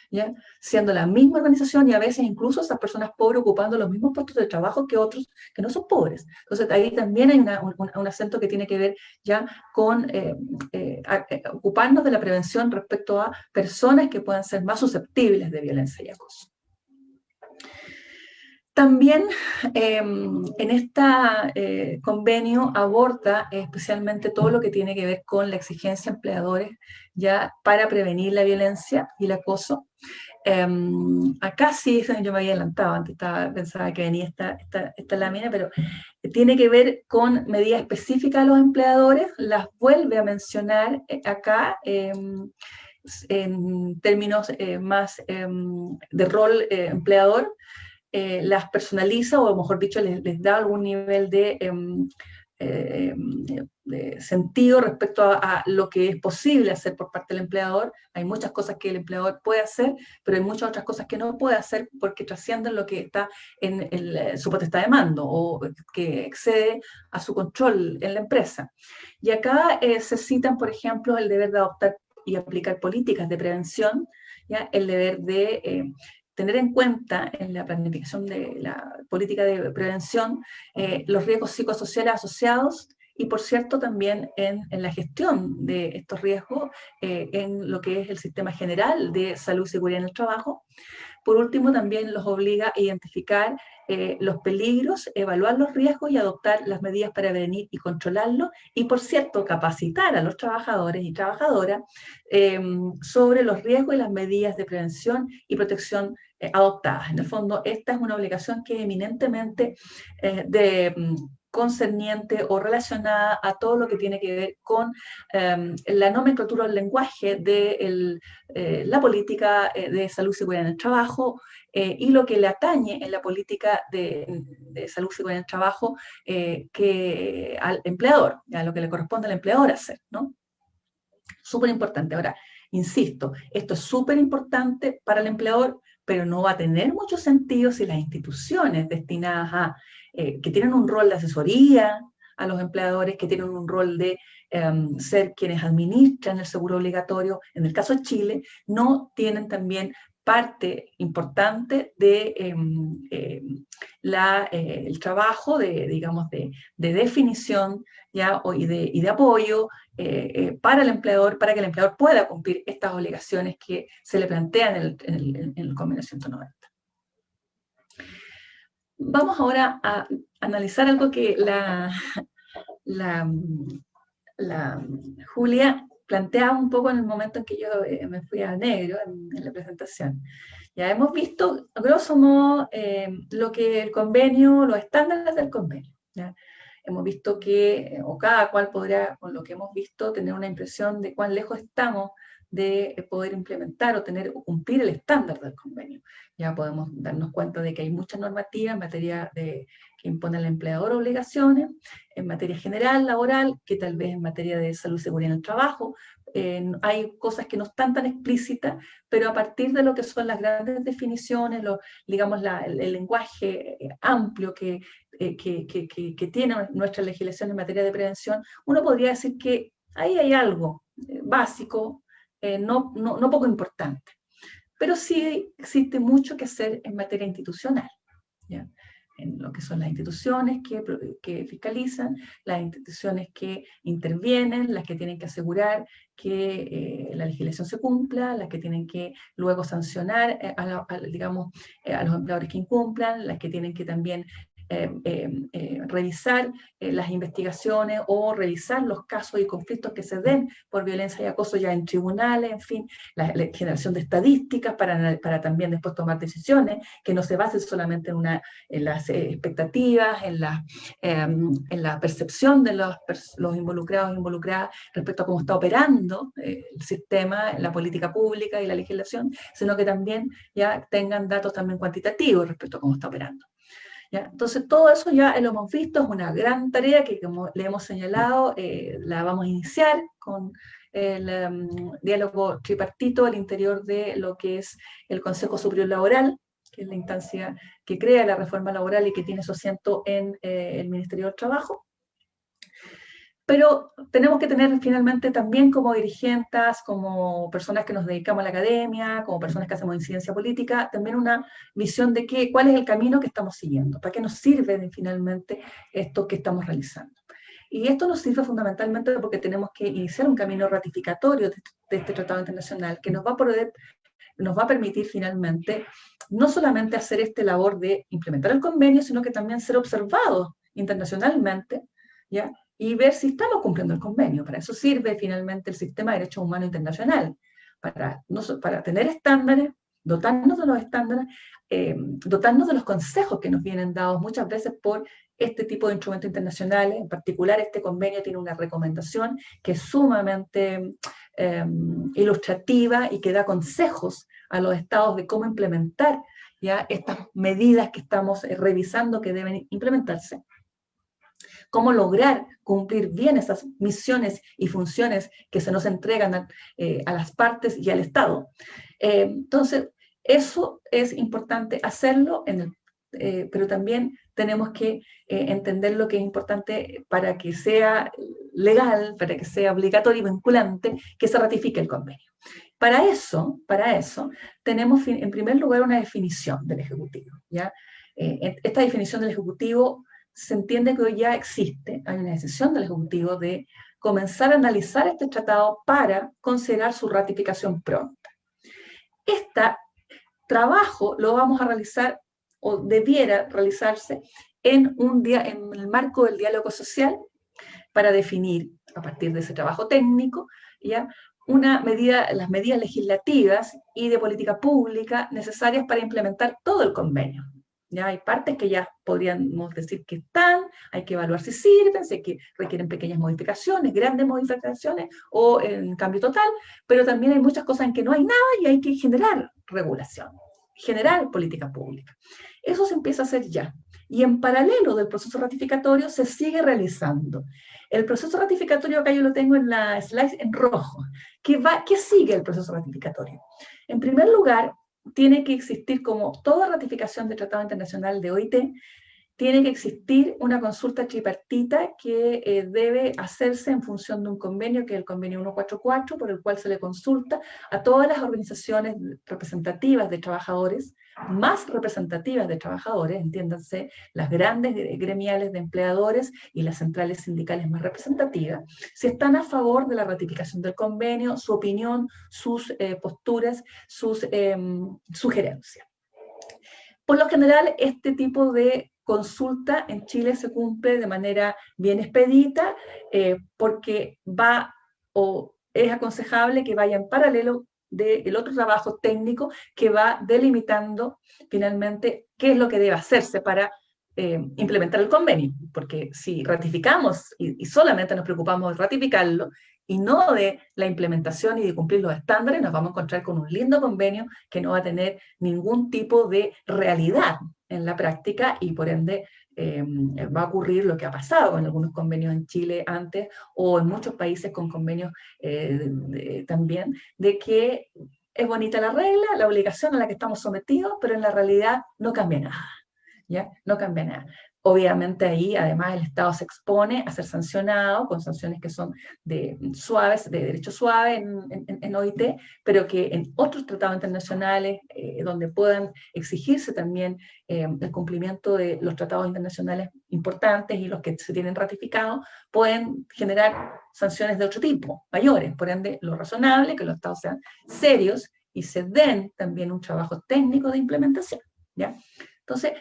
¿ya? Siendo la misma organización y a veces incluso esas personas pobres ocupando los mismos puestos de trabajo que otros que no son pobres. Entonces ahí también hay un acento que tiene que ver ya con ocuparnos de la prevención respecto a personas que puedan ser más susceptibles de violencia y acoso. También en este convenio aborda especialmente todo lo que tiene que ver con la exigencia a empleadores ya para prevenir la violencia y el acoso. Acá sí, yo me había adelantado, antes pensaba que venía esta lámina, pero tiene que ver con medidas específicas a los empleadores, las vuelve a mencionar acá en términos más de rol empleador. Las personaliza, o mejor dicho, les da algún nivel de sentido respecto a lo que es posible hacer por parte del empleador. Hay muchas cosas que el empleador puede hacer, pero hay muchas otras cosas que no puede hacer porque trascienden lo que está en su potestad de mando o que excede a su control en la empresa. Y acá se citan, por ejemplo, el deber de adoptar y aplicar políticas de prevención, ¿ya? El deber de tener en cuenta en la planificación de la política de prevención los riesgos psicosociales asociados y, por cierto, también en la gestión de estos riesgos en lo que es el sistema general de salud y seguridad en el trabajo. Por último, también los obliga a identificar los peligros, evaluar los riesgos y adoptar las medidas para prevenir y controlarlos. Y, por cierto, capacitar a los trabajadores y trabajadoras sobre los riesgos y las medidas de prevención y protección adoptadas. En el fondo, esta es una obligación que es eminentemente concerniente o relacionada a todo lo que tiene que ver con la nomenclatura del lenguaje de la política de salud y seguridad en el trabajo y lo que le atañe en la política de salud y seguridad en el trabajo que al empleador, a lo que le corresponde al empleador hacer, ¿no? Súper importante. Ahora, insisto, esto es súper importante para el empleador, pero no va a tener mucho sentido si las instituciones destinadas a, que tienen un rol de asesoría a los empleadores, que tienen un rol de ser quienes administran el seguro obligatorio, en el caso de Chile, no tienen también parte importante de el trabajo digamos, de definición ¿ya? Y de apoyo para el empleador, para que el empleador pueda cumplir estas obligaciones que se le plantean en el convenio 190. Vamos ahora a analizar algo que la Julia planteaba un poco en el momento en que yo me fui a negro en la presentación. Ya hemos visto, a grosso modo, lo que el convenio, los estándares del convenio. ¿ya? Hemos visto que, o cada cual podrá, con lo que hemos visto, tener una impresión de cuán lejos estamos de poder implementar o cumplir el estándar del convenio. Ya podemos darnos cuenta de que hay mucha normativa en materia que impone al empleador obligaciones, en materia general, laboral, que tal vez en materia de salud y seguridad en el trabajo, hay cosas que no están tan explícitas, pero a partir de lo que son las grandes definiciones, digamos el lenguaje amplio que tiene nuestra legislación en materia de prevención, uno podría decir que ahí hay algo básico, no poco importante. Pero sí existe mucho que hacer en materia institucional, ¿ya? En lo que son las instituciones que fiscalizan, las instituciones que intervienen, las que tienen que asegurar que la legislación se cumpla, las que tienen que luego sancionar digamos, a los empleadores que incumplan, las que tienen que también revisar las investigaciones o revisar los casos y conflictos que se den por violencia y acoso ya en tribunales, en fin, la generación de estadísticas para también después tomar decisiones que no se basen solamente en las expectativas, en la percepción de los involucrados e involucradas respecto a cómo está operando el sistema, la política pública y la legislación, sino que también ya tengan datos también cuantitativos respecto a cómo está operando. ¿Ya? Entonces, todo eso ya lo hemos visto, es una gran tarea que, como le hemos señalado, la vamos a iniciar con el diálogo tripartito al interior de lo que es el Consejo Superior Laboral, que es la instancia que crea la reforma laboral y que tiene su asiento en el Ministerio del Trabajo. Pero tenemos que tener finalmente también como dirigentes, como personas que nos dedicamos a la academia, como personas que hacemos incidencia política, también una visión de cuál es el camino que estamos siguiendo, para qué nos sirve finalmente esto que estamos realizando. Y esto nos sirve fundamentalmente porque tenemos que iniciar un camino ratificatorio de este tratado internacional que nos va a permitir finalmente no solamente hacer esta labor de implementar el convenio, sino que también ser observados internacionalmente, ¿ya? Y ver si estamos cumpliendo el convenio. Para eso sirve finalmente el sistema de derechos humanos internacional, para tener estándares, dotarnos de los estándares, dotarnos de los consejos que nos vienen dados muchas veces por este tipo de instrumentos internacionales. En particular, este convenio tiene una recomendación que es sumamente ilustrativa y que da consejos a los estados de cómo implementar ya estas medidas que estamos revisando que deben implementarse. Cómo lograr cumplir bien esas misiones y funciones que se nos entregan a las partes y al Estado. Entonces, eso es importante hacerlo, pero también tenemos que entender lo que es importante para que sea legal, para que sea obligatorio y vinculante, que se ratifique el convenio. Para eso, tenemos en primer lugar una definición del Ejecutivo, ¿ya? Esta definición del Ejecutivo se entiende que hoy ya existe, hay una decisión del Ejecutivo de comenzar a analizar este tratado para considerar su ratificación pronta. Este trabajo lo vamos a realizar, o debiera realizarse, en el marco del diálogo social, para definir, a partir de ese trabajo técnico, ya las medidas legislativas y de política pública necesarias para implementar todo el convenio. Ya hay partes que ya podríamos decir que están, hay que evaluar si sirven, si requieren pequeñas modificaciones, grandes modificaciones o en cambio total, pero también hay muchas cosas en que no hay nada y hay que generar regulación, generar política pública. Eso se empieza a hacer ya. Y en paralelo del proceso ratificatorio se sigue realizando. El proceso ratificatorio, acá yo lo tengo en la slide en rojo. ¿Qué sigue el proceso ratificatorio? En primer lugar, tiene que existir, como toda ratificación de tratado internacional de OIT, tiene que existir una consulta tripartita que debe hacerse en función de un convenio, que es el convenio 144, por el cual se le consulta a todas las organizaciones representativas de trabajadores, más representativas de trabajadores, entiéndanse, las grandes gremiales de empleadores y las centrales sindicales más representativas, si están a favor de la ratificación del convenio, su opinión, sus posturas, sus sugerencias. Por lo general, este tipo de consulta en Chile se cumple de manera bien expedita, porque es aconsejable que vaya en paralelo del otro trabajo técnico que va delimitando finalmente qué es lo que debe hacerse para implementar el convenio, porque si ratificamos y solamente nos preocupamos de ratificarlo y no de la implementación y de cumplir los estándares, nos vamos a encontrar con un lindo convenio que no va a tener ningún tipo de realidad en la práctica y por ende va a ocurrir lo que ha pasado en algunos convenios en Chile antes o en muchos países con convenios también, de que es bonita la regla, la obligación a la que estamos sometidos, pero en la realidad no cambia nada, ¿ya? No cambia nada. Obviamente ahí, además, el Estado se expone a ser sancionado con sanciones que son de derecho suave en OIT, pero que en otros tratados internacionales, donde puedan exigirse también el cumplimiento de los tratados internacionales importantes y los que se tienen ratificados, pueden generar sanciones de otro tipo, mayores. Por ende, lo razonable es que los Estados sean serios y se den también un trabajo técnico de implementación, ¿ya? Entonces,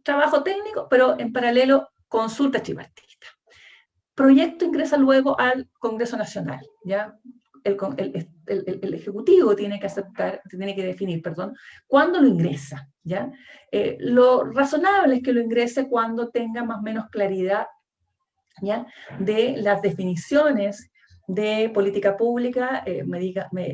trabajo técnico, pero en paralelo consulta tripartita. Proyecto ingresa luego al Congreso Nacional, ¿ya? El Ejecutivo tiene que aceptar, tiene que definir, perdón, cuándo lo ingresa, ¿ya? Lo razonable es que lo ingrese cuando tenga más o menos claridad, ¿ya?, de las definiciones de política pública,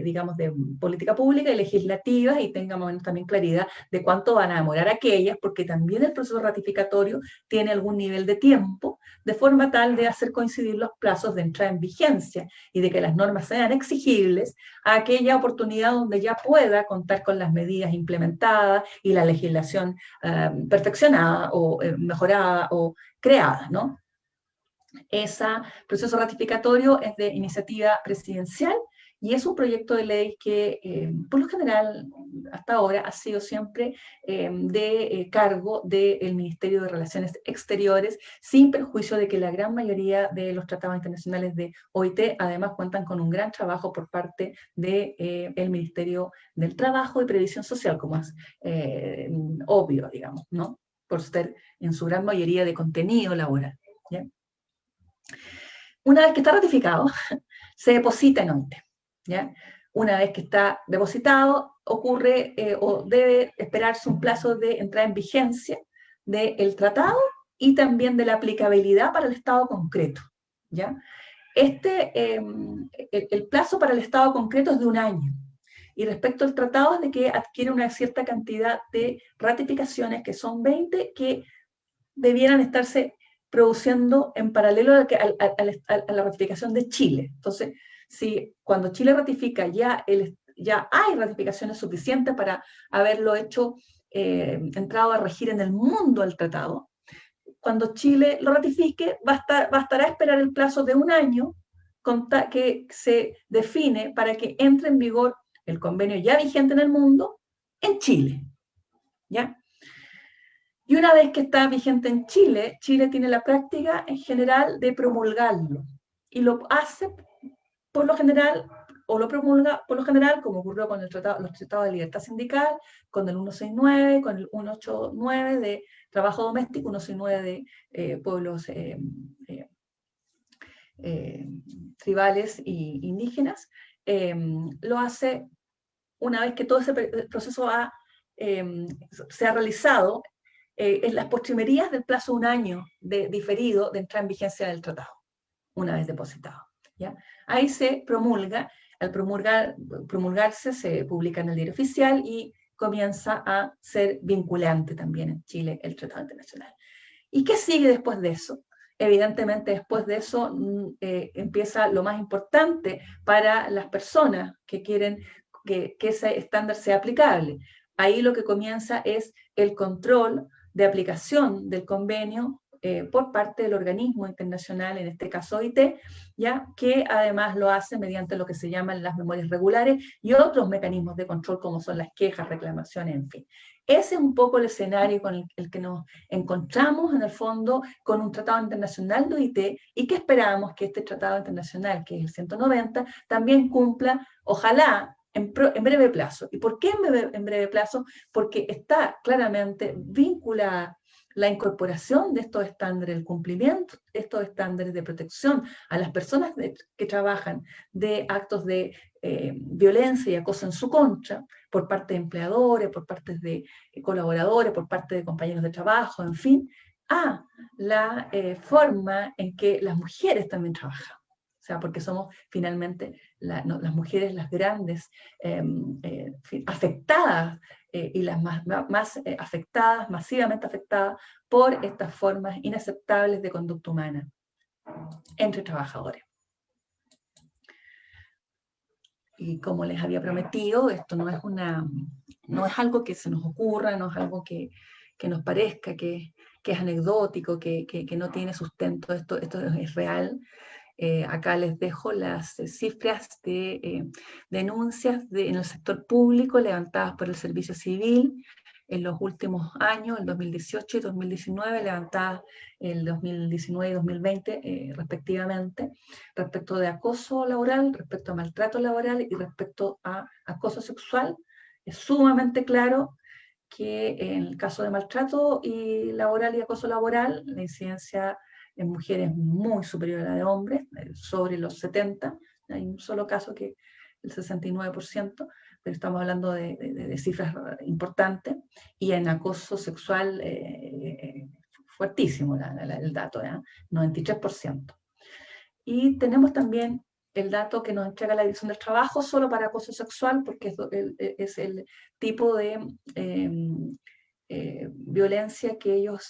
digamos de política pública y legislativa, y tengamos también claridad de cuánto van a demorar aquellas, porque también el proceso ratificatorio tiene algún nivel de tiempo, de forma tal de hacer coincidir los plazos de entrada en vigencia y de que las normas sean exigibles a aquella oportunidad donde ya pueda contar con las medidas implementadas y la legislación perfeccionada o mejorada o creada, ¿no? Ese proceso ratificatorio es de iniciativa presidencial y es un proyecto de ley que, por lo general, hasta ahora ha sido siempre de cargo del Ministerio de Relaciones Exteriores, sin perjuicio de que la gran mayoría de los tratados internacionales de OIT además cuentan con un gran trabajo por parte del Ministerio del Trabajo y Previsión Social, como es obvio, digamos, ¿no? Por ser en su gran mayoría de contenido laboral, ¿ya? Una vez que está ratificado, se deposita en OIT, ¿ya? Una vez que está depositado, ocurre o debe esperarse un plazo de entrada en vigencia del tratado y también de la aplicabilidad para el Estado concreto, ¿ya? El plazo para el Estado concreto es de 1 año, y respecto al tratado es de que adquiere una cierta cantidad de ratificaciones, que son 20, que debieran estarse produciendo en paralelo a la ratificación de Chile. Entonces, si cuando Chile ratifica ya hay ratificaciones suficientes para haberlo hecho, entrado a regir en el mundo el tratado, cuando Chile lo ratifique, bastará esperar el plazo de 1 año que se define para que entre en vigor el convenio ya vigente en el mundo en Chile, ¿ya? Y una vez que está vigente en Chile, Chile tiene la práctica en general de promulgarlo. Y lo hace por lo general, o lo promulga por lo general, como ocurrió con los tratados de libertad sindical, con el 169, con el 189 de trabajo doméstico, 169 de pueblos tribales e indígenas. Lo hace una vez que todo ese proceso se ha realizado, en las postrimerías del plazo de 1 año diferido de entrada en vigencia del tratado, una vez depositado, ¿ya? Ahí se promulga, al promulgarse se publica en el Diario Oficial y comienza a ser vinculante también en Chile el Tratado Internacional. ¿Y qué sigue después de eso? Evidentemente después de eso empieza lo más importante para las personas que quieren que ese estándar sea aplicable. Ahí lo que comienza es el control de aplicación del convenio por parte del organismo internacional, en este caso OIT, ¿ya?, que además lo hace mediante lo que se llaman las memorias regulares y otros mecanismos de control como son las quejas, reclamaciones, en fin. Ese es un poco el escenario con el que nos encontramos, en el fondo, con un tratado internacional de OIT, y que esperamos que este tratado internacional, que es el 190, también cumpla, ojalá, en breve plazo. ¿Y por qué en breve plazo? Porque está claramente vinculada la incorporación de estos estándares, el cumplimiento de estos estándares de protección a las personas que trabajan de actos de violencia y acoso en su contra, por parte de empleadores, por parte de colaboradores, por parte de compañeros de trabajo, en fin, a la forma en que las mujeres también trabajan. O sea, porque somos finalmente las mujeres las grandes afectadas y las más afectadas, masivamente afectadas por estas formas inaceptables de conducta humana entre trabajadores. Y como les había prometido, esto no es algo que se nos ocurra, no es algo que nos parezca que es anecdótico, que no tiene sustento, esto es real. Acá les dejo las cifras de denuncias en el sector público levantadas por el Servicio Civil en los últimos años, el 2018 y 2019, levantadas el 2019 y 2020 respectivamente, respecto de acoso laboral, respecto a maltrato laboral y respecto a acoso sexual. Es sumamente claro que en el caso de maltrato y laboral y acoso laboral, la incidencia en mujeres es muy superior a la de hombres, sobre los 70%, hay un solo caso que el 69%, pero estamos hablando de cifras importantes, y en acoso sexual fuertísimo el dato, 93%. Y tenemos también el dato que nos entrega la Dirección del Trabajo solo para acoso sexual, porque es el tipo de violencia que ellos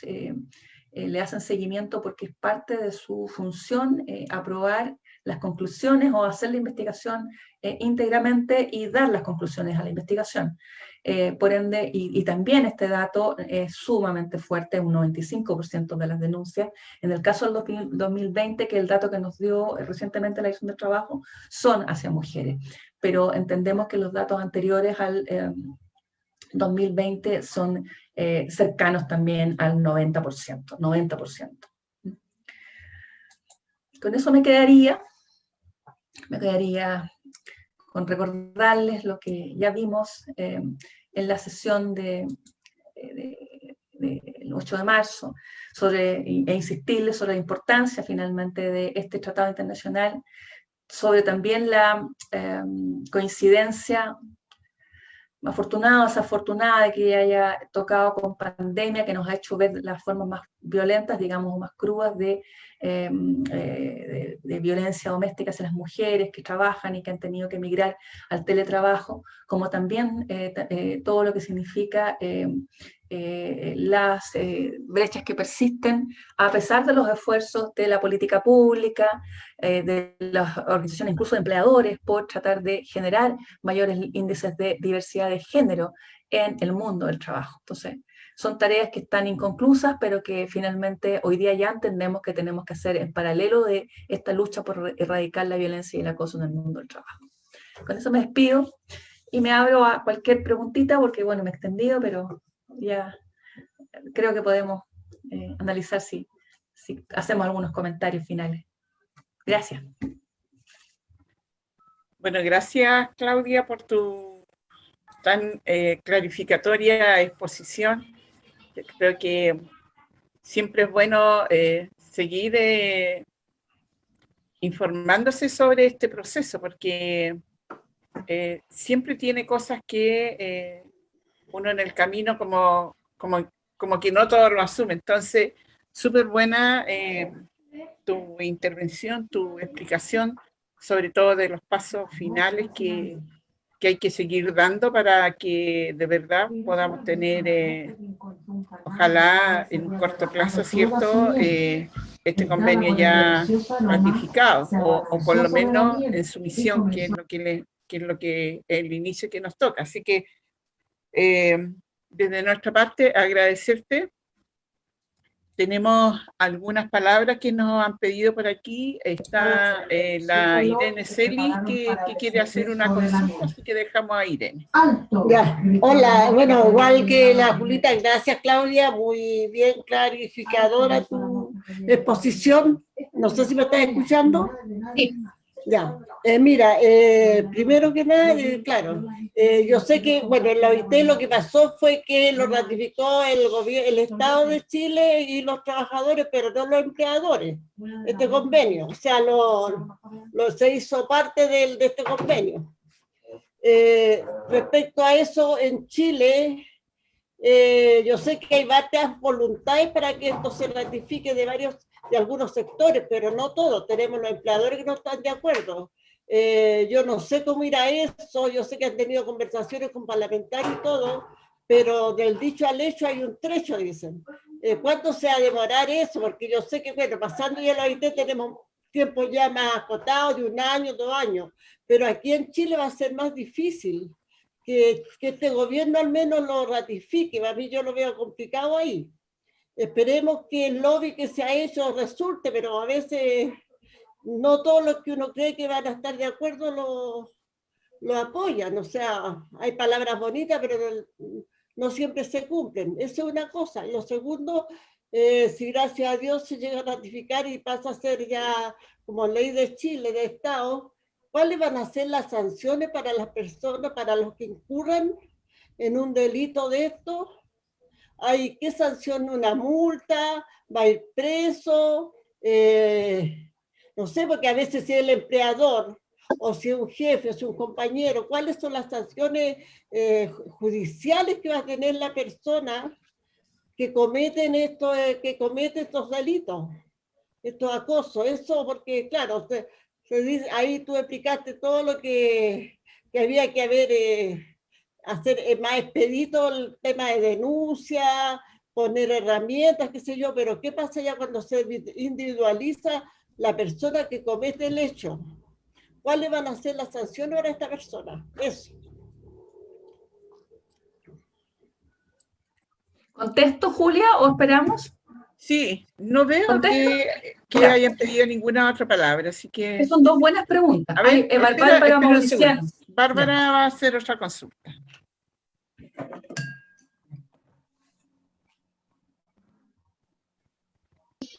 le hacen seguimiento, porque es parte de su función aprobar las conclusiones o hacer la investigación íntegramente y dar las conclusiones a la investigación. Por ende, y también este dato es sumamente fuerte, un 95% de las denuncias. En el caso del 2020, que el dato que nos dio recientemente la Dirección del Trabajo, son hacia mujeres. Pero entendemos que los datos anteriores al 2020 son cercanos también al 90%, 90%. Con eso me quedaría con recordarles lo que ya vimos en la sesión del 8 de marzo, e insistirles sobre la importancia finalmente de este tratado internacional, sobre también la coincidencia afortunada o desafortunada de que haya tocado con pandemia, que nos ha hecho ver las formas más violentas, digamos, más crudas de violencia doméstica hacia las mujeres que trabajan y que han tenido que emigrar al teletrabajo, como también todo lo que significa las brechas que persisten a pesar de los esfuerzos de la política pública, de las organizaciones, incluso de empleadores, por tratar de generar mayores índices de diversidad de género en el mundo del trabajo. Entonces, son tareas que están inconclusas, pero que finalmente hoy día ya entendemos que tenemos que hacer en paralelo de esta lucha por erradicar la violencia y el acoso en el mundo del trabajo. Con eso me despido y me abro a cualquier preguntita, porque bueno, me he extendido, pero ya creo que podemos analizar si hacemos algunos comentarios finales. Gracias. Bueno, gracias Claudia por tu tan clarificatoria exposición. Creo que siempre es bueno seguir informándose sobre este proceso, porque siempre tiene cosas que uno en el camino como que no todo lo asume. Entonces, súper buena tu intervención, tu explicación, sobre todo de los pasos finales que hay que seguir dando para que de verdad podamos tener, ojalá en corto plazo, ¿cierto?, este convenio ya ratificado, o por lo menos en su misión, que es lo que el inicio que nos toca. Así que desde nuestra parte, agradecerte. Tenemos algunas palabras que nos han pedido por aquí. Está la Irene Celis, que quiere hacer una consulta, así que dejamos a Irene. Ya. Hola, bueno, igual que la Julita, gracias Claudia, muy bien clarificadora tu exposición. No sé si me estás escuchando. Sí. Ya, mira, primero que nada, claro, yo sé que, bueno, en la OIT lo que pasó fue que lo ratificó el Estado de Chile y los trabajadores, pero no los empleadores, este convenio, o sea, se hizo parte de este convenio. Respecto a eso, en Chile, yo sé que hay varias voluntades para que esto se ratifique de algunos sectores, pero no todos. Tenemos los empleadores que no están de acuerdo. Yo no sé cómo irá eso, yo sé que han tenido conversaciones con parlamentarios y todo, pero del dicho al hecho hay un trecho, dicen. ¿Cuánto se va a demorar eso? Porque yo sé que, bueno, pasando ya la OIT tenemos tiempo ya más acotado, de 1 año, 2 años, pero aquí en Chile va a ser más difícil que este gobierno al menos lo ratifique. A mí yo lo veo complicado ahí. Esperemos que el lobby que se ha hecho resulte, pero a veces no todos los que uno cree que van a estar de acuerdo lo apoyan. O sea, hay palabras bonitas, pero no siempre se cumplen. Eso es una cosa. Lo segundo, si gracias a Dios se llega a ratificar y pasa a ser ya como ley de Chile, de Estado, ¿cuáles van a ser las sanciones para las personas, para los que incurran en un delito de esto? ¿Qué sanciona? ¿Una multa? ¿Va a ir preso? No sé, porque a veces si es el empleador, o si es un jefe, o si es un compañero, ¿cuáles son las sanciones judiciales que va a tener la persona que comete estos delitos, estos acosos? Eso porque, claro, se dice, ahí tú explicaste todo lo que había que hacer más expedito el tema de denuncia, poner herramientas, qué sé yo, pero ¿qué pasa ya cuando se individualiza la persona que comete el hecho? ¿Cuáles van a ser las sanciones para esta persona? Eso. ¿Contesto, Julia, o esperamos? Sí, no veo ¿Contesto? que Ya. hayan pedido ninguna otra palabra, así que... Son dos buenas preguntas. A ver, Bárbara espera un Mauriciano. segundo. Bárbara va a hacer otra consulta.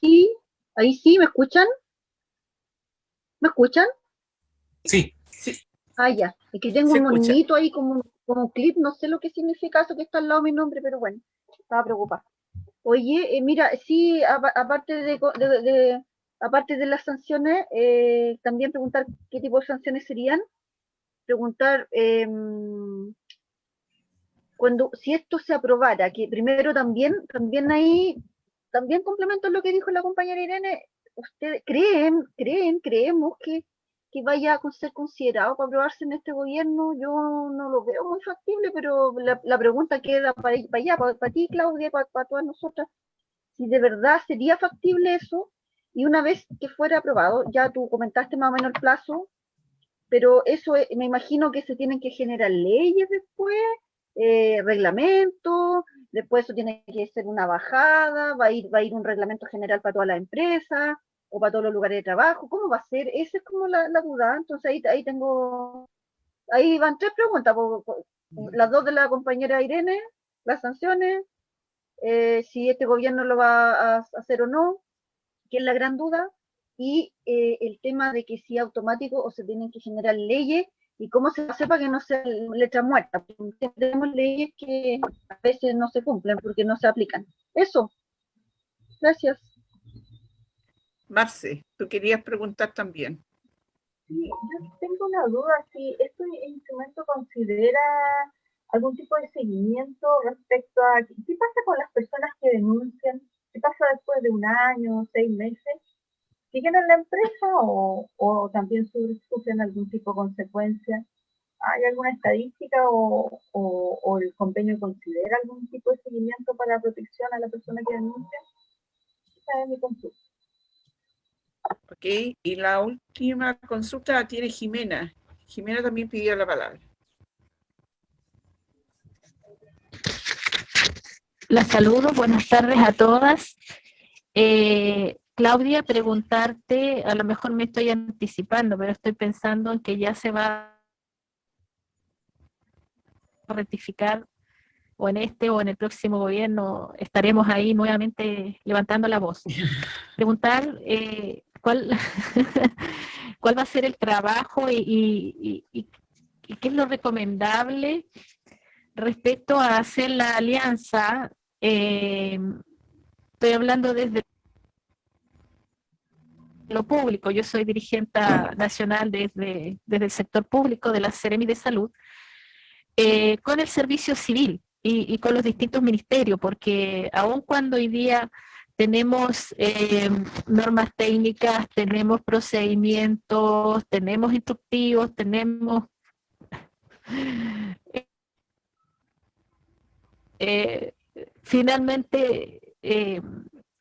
Sí, ahí sí, ¿me escuchan? ¿Me escuchan? Sí, Sí, Ah, ya. Es que tengo se un escucha. monito ahí como un clip, no sé lo que significa eso que está al lado de mi nombre, pero bueno, estaba preocupada. Oye, mira, sí, aparte aparte de las sanciones, también preguntar qué tipo de sanciones serían. Preguntar si esto se aprobara, que primero también ahí, también complemento lo que dijo la compañera Irene, ¿ustedes creemos que vaya a ser considerado para aprobarse en este gobierno? Yo no lo veo muy factible, pero la pregunta queda para allá, para ti, Claudia, para todas nosotras, si de verdad sería factible eso, y una vez que fuera aprobado, ya tú comentaste más o menos el plazo, pero eso me imagino que se tienen que generar leyes después, reglamentos, después eso tiene que ser una bajada, va a ir un reglamento general para todas las empresas o para todos los lugares de trabajo. ¿Cómo va a ser? Esa es como la duda. Entonces ahí van tres preguntas, las dos de la compañera Irene, las sanciones, si este gobierno lo va a hacer o no, que es la gran duda, y el tema de que si es automático o se tienen que generar leyes y cómo se hace para que no sea letra muerta. Tenemos leyes que a veces no se cumplen porque no se aplican. Eso, gracias. Marce, tú querías preguntar también. Sí, yo tengo una duda, si este instrumento considera algún tipo de seguimiento respecto a qué pasa con las personas que denuncian, qué pasa después de un año, 6 meses, ¿siguen en la empresa o también sufren algún tipo de consecuencia? ¿Hay alguna estadística o el convenio considera algún tipo de seguimiento para protección a la persona que denuncia? Esa es mi consulta. Ok, y la última consulta la tiene Jimena. Jimena también pidió la palabra. Las saludo, buenas tardes a todas. Claudia, preguntarte, a lo mejor me estoy anticipando, pero estoy pensando en que ya se va a rectificar, o en este o en el próximo gobierno estaremos ahí nuevamente levantando la voz. Preguntar cuál va a ser el trabajo y qué es lo recomendable respecto a hacer la alianza. Estoy hablando desde lo público. Yo soy dirigente nacional desde el sector público de la Seremi de Salud, con el servicio civil y con los distintos ministerios, porque aun cuando hoy día tenemos normas técnicas, tenemos procedimientos, tenemos instructivos, tenemos finalmente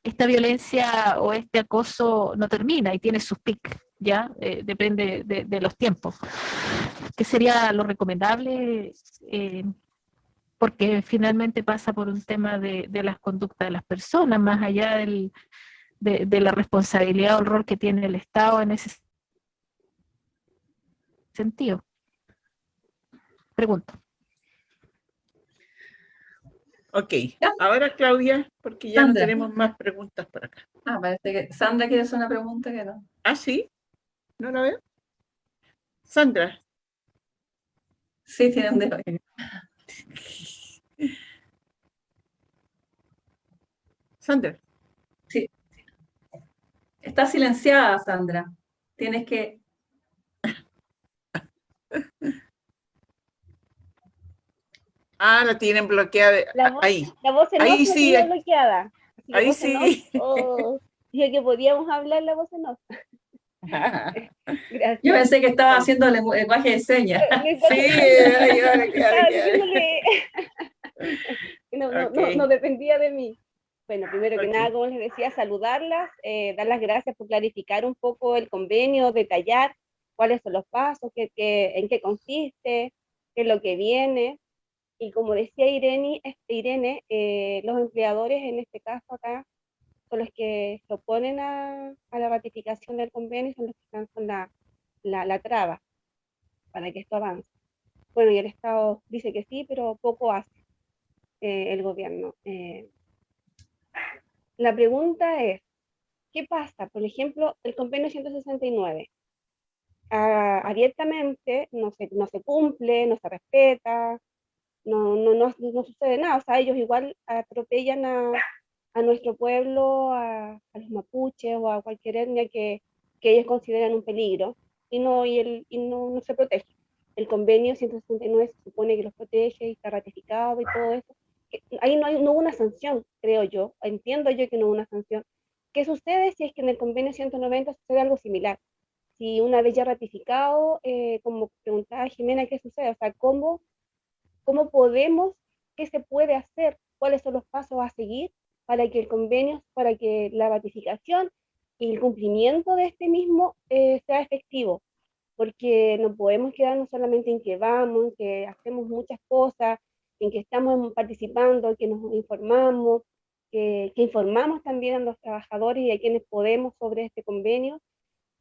esta violencia o este acoso no termina y tiene sus picos, ¿ya? Depende de los tiempos. ¿Qué sería lo recomendable? Porque finalmente pasa por un tema de las conductas de las personas, más allá de la responsabilidad o el rol que tiene el Estado en ese sentido. Pregunto. Ok, ahora Claudia, porque ya Sandra. no tenemos más preguntas por acá. Parece que Sandra quiere hacer una pregunta que no. ¿Ah, sí? ¿No la veo? Sandra. Sí, tiene un dedo. Sandra. Sí. Está silenciada, Sandra. Tienes que... La tienen bloqueada. Ahí. La voz en off Ahí la sí. tenía bloqueada. Así que Ahí voz en off, sí. dije que podíamos hablar la voz en off. Gracias. Yo pensé que estaba haciendo el lenguaje de señas. Sí, ahora Estaba diciéndole que no dependía de mí. Bueno, primero que nada, como les decía, saludarlas, dar las gracias por clarificar un poco el convenio, detallar cuáles son los pasos, en qué consiste, qué es lo que viene. Y como decía Irene, los empleadores en este caso acá son los que se oponen a la ratificación del convenio, son los que están con la traba para que esto avance. Bueno, y el Estado dice que sí, pero poco hace el gobierno. La pregunta es, ¿qué pasa? Por ejemplo, el convenio 169. Abiertamente no se cumple, no se respeta, no sucede nada. O sea, ellos igual atropellan a nuestro pueblo, a los mapuches o a cualquier etnia que ellos consideran un peligro y no se protege. El convenio 169 se supone que los protege y está ratificado y todo eso. Ahí no hubo una sanción, creo yo, entiendo yo que no hubo una sanción. ¿Qué sucede si es que en el convenio 190 sucede algo similar? Si una vez ya ratificado, como preguntaba Jimena, ¿qué sucede? O sea, ¿cómo podemos, qué se puede hacer, cuáles son los pasos a seguir para que el convenio, para que la ratificación y el cumplimiento de este mismo sea efectivo? Porque no podemos quedarnos solamente en que vamos, en que hacemos muchas cosas, en que estamos participando, en que nos informamos, que informamos también a los trabajadores y a quienes podemos sobre este convenio,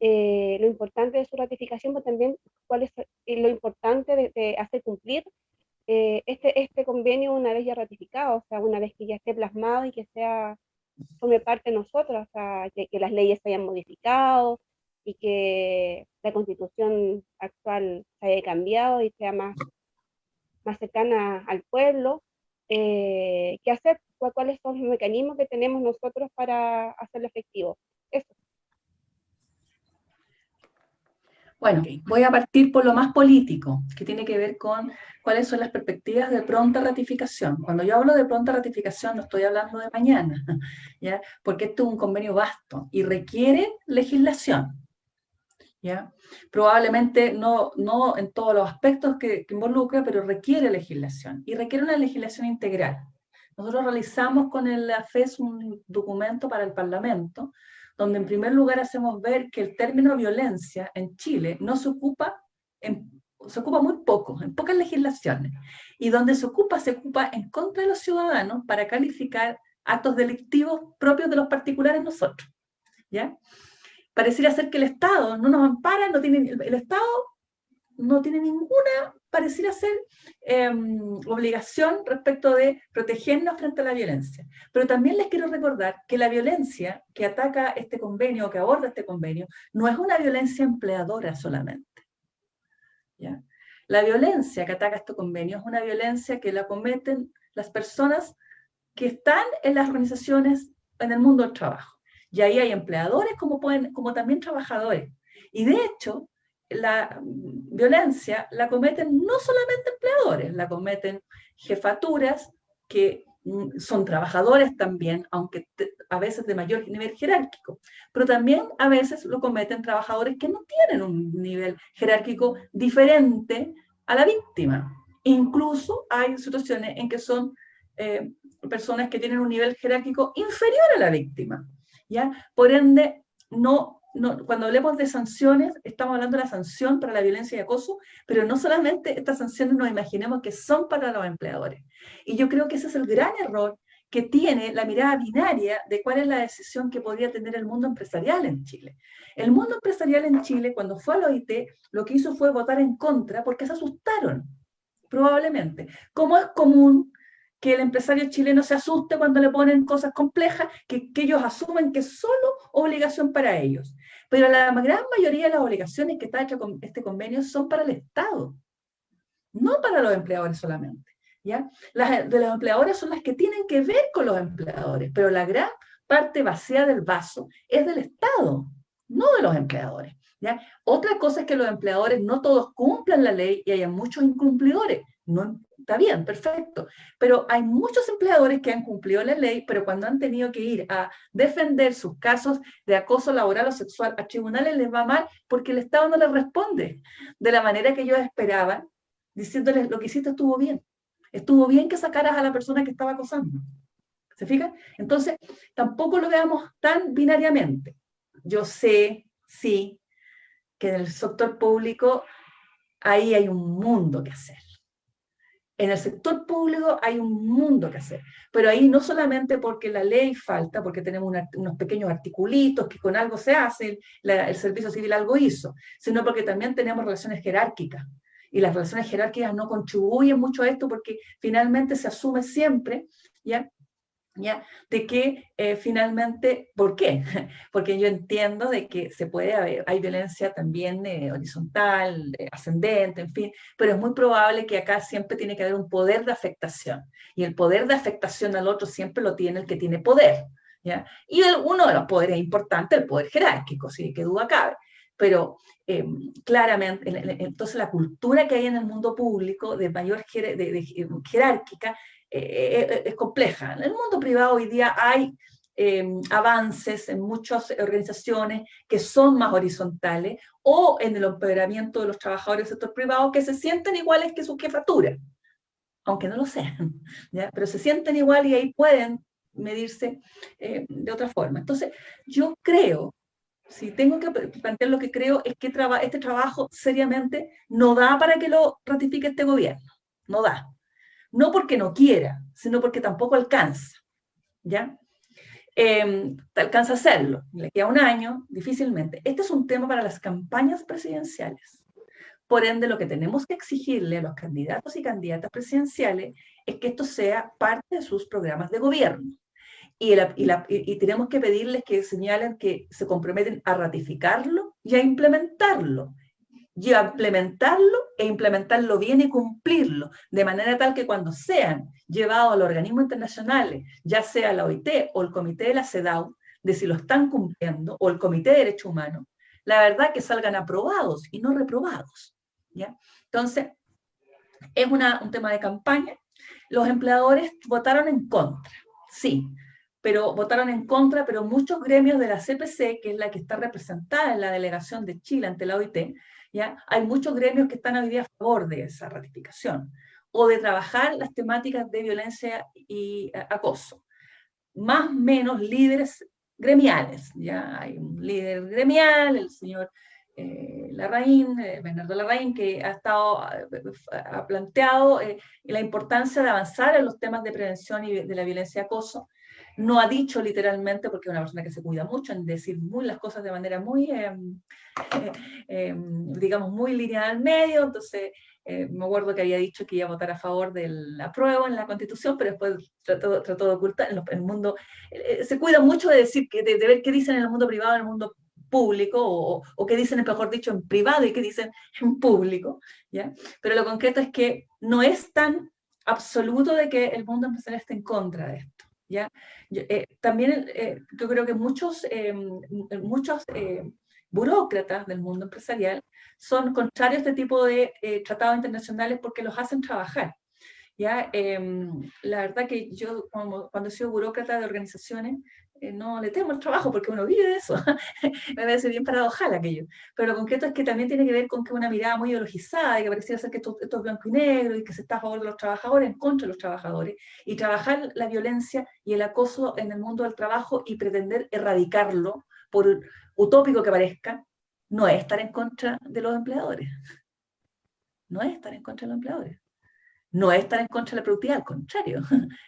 lo importante de su ratificación, pero también cuál es lo importante de hacer cumplir este convenio una vez ya ratificado, o sea, una vez que ya esté plasmado y que forme parte de nosotros, o sea, que las leyes se hayan modificado y que la constitución actual se haya cambiado y sea más cercana al pueblo. ¿Qué hacer? ¿Cuáles son los mecanismos que tenemos nosotros para hacerlo efectivo? Eso. Bueno, voy a partir por lo más político, que tiene que ver con cuáles son las perspectivas de pronta ratificación. Cuando yo hablo de pronta ratificación no estoy hablando de mañana, ¿ya? Porque esto es un convenio vasto y requiere legislación, ¿ya? Probablemente no en todos los aspectos que involucra, pero requiere legislación y requiere una legislación integral. Nosotros realizamos con la FES un documento para el Parlamento, donde en primer lugar hacemos ver que el término violencia en Chile no se ocupa, se ocupa muy poco, en pocas legislaciones, y donde se ocupa en contra de los ciudadanos para calificar actos delictivos propios de los particulares nosotros, ¿ya? Pareciera ser que el Estado no nos ampara, el Estado no tiene ninguna, pareciera ser, obligación respecto de protegernos frente a la violencia. Pero también les quiero recordar que la violencia que ataca este convenio, que aborda este convenio, no es una violencia empleadora solamente, ¿ya? La violencia que ataca este convenio es una violencia que la cometen las personas que están en las organizaciones, en el mundo del trabajo. Y ahí hay empleadores como también trabajadores. Y de hecho, la violencia la cometen no solamente empleadores, la cometen jefaturas que son trabajadores también, aunque a veces de mayor nivel jerárquico, pero también a veces lo cometen trabajadores que no tienen un nivel jerárquico diferente a la víctima. Incluso hay situaciones en que son personas que tienen un nivel jerárquico inferior a la víctima, ¿ya? Por ende, cuando hablemos de sanciones, estamos hablando de la sanción para la violencia y acoso, pero no solamente estas sanciones nos imaginemos que son para los empleadores. Y yo creo que ese es el gran error que tiene la mirada binaria de cuál es la decisión que podría tener el mundo empresarial en Chile. El mundo empresarial en Chile, cuando fue a la OIT, lo que hizo fue votar en contra porque se asustaron, probablemente. Como es común que el empresario chileno se asuste cuando le ponen cosas complejas que ellos asumen que es solo obligación para ellos. Pero la gran mayoría de las obligaciones que está hecho con este convenio son para el Estado, no para los empleadores solamente. ¿ya? Las de los empleadores son las que tienen que ver con los empleadores, pero la gran parte vacía del vaso es del Estado, no de los empleadores, ¿ya? Otra cosa es que los empleadores no todos cumplan la ley y haya muchos incumplidores. No, está bien, perfecto, pero hay muchos empleadores que han cumplido la ley, pero cuando han tenido que ir a defender sus casos de acoso laboral o sexual a tribunales les va mal porque el Estado no les responde de la manera que ellos esperaban, diciéndoles lo que hiciste estuvo bien que sacaras a la persona que estaba acosando. ¿Se fijan? Entonces, tampoco lo veamos tan binariamente. Yo sé, sí, que en el sector público ahí hay un mundo que hacer. En el sector público hay un mundo que hacer, pero ahí no solamente porque la ley falta, porque tenemos unos pequeños articulitos que con algo se hace, el servicio civil algo hizo, sino porque también tenemos relaciones jerárquicas, y las relaciones jerárquicas no contribuyen mucho a esto porque finalmente se asume siempre, ¿ya? De que finalmente, ¿por qué? Porque yo entiendo de que se puede haber, hay violencia también horizontal, ascendente, en fin, pero es muy probable que acá siempre tiene que haber un poder de afectación, y el poder de afectación al otro siempre lo tiene el que tiene poder, ¿ya? Y uno de los poderes importantes, el poder jerárquico, sí, que duda cabe, pero claramente, entonces la cultura que hay en el mundo público de mayor jerárquica, es compleja. En el mundo privado hoy día hay avances en muchas organizaciones que son más horizontales, o en el empoderamiento de los trabajadores del sector privado que se sienten iguales que su jefatura, aunque no lo sean, ¿ya? Pero se sienten igual y ahí pueden medirse de otra forma. Entonces, yo creo, si tengo que plantear lo que creo, es que este trabajo seriamente no da para que lo ratifique este gobierno, no da. No porque no quiera, sino porque tampoco alcanza, ¿ya? Alcanza a hacerlo, le queda un año, difícilmente. Este es un tema para las campañas presidenciales. Por ende, lo que tenemos que exigirle a los candidatos y candidatas presidenciales es que esto sea parte de sus programas de gobierno. Y tenemos que pedirles que señalen que se comprometen a ratificarlo y a implementarlo. Y a implementarlo bien y cumplirlo, de manera tal que cuando sean llevados a los organismos internacionales, ya sea la OIT o el Comité de la CEDAW, de si lo están cumpliendo, o el Comité de Derechos Humanos, la verdad que salgan aprobados y no reprobados, ¿ya? Entonces, es un tema de campaña. Los empleadores votaron en contra, sí, pero votaron en contra, pero muchos gremios de la CPC, que es la que está representada en la delegación de Chile ante la OIT, ¿ya? Hay muchos gremios que están hoy día a favor de esa ratificación, o de trabajar las temáticas de violencia y acoso. Más o menos líderes gremiales, ¿ya? Hay un líder gremial, el señor Larraín, Bernardo Larraín, que ha planteado la importancia de avanzar en los temas de prevención y de la violencia y acoso. No ha dicho literalmente, porque es una persona que se cuida mucho en decir las cosas de manera muy, digamos, muy lineal al medio. Entonces, me acuerdo que había dicho que iba a votar a favor del apruebo en la Constitución, pero después trató de ocultar. En el mundo, se cuida mucho de decir, de ver qué dicen en el mundo privado, en el mundo público, o qué dicen, mejor dicho, en privado y qué dicen en público, ¿ya? Pero lo concreto es que no es tan absoluto de que el mundo empresarial esté en contra de esto, ¿ya? También yo creo que muchos burócratas del mundo empresarial son contrarios a este tipo de tratados internacionales porque los hacen trabajar, ¿ya? La verdad que yo, cuando he sido burócrata de organizaciones, no le temo el trabajo porque uno vive de eso. Me parece bien paradojal aquello. Pero lo concreto es que también tiene que ver con que una mirada muy ideologizada, y que pareciera ser que esto es blanco y negro, y que se está a favor de los trabajadores, en contra de los trabajadores, y trabajar la violencia y el acoso en el mundo del trabajo y pretender erradicarlo, por utópico que parezca, no es estar en contra de los empleadores. No es estar en contra de los empleadores. No es estar en contra de la productividad, al contrario,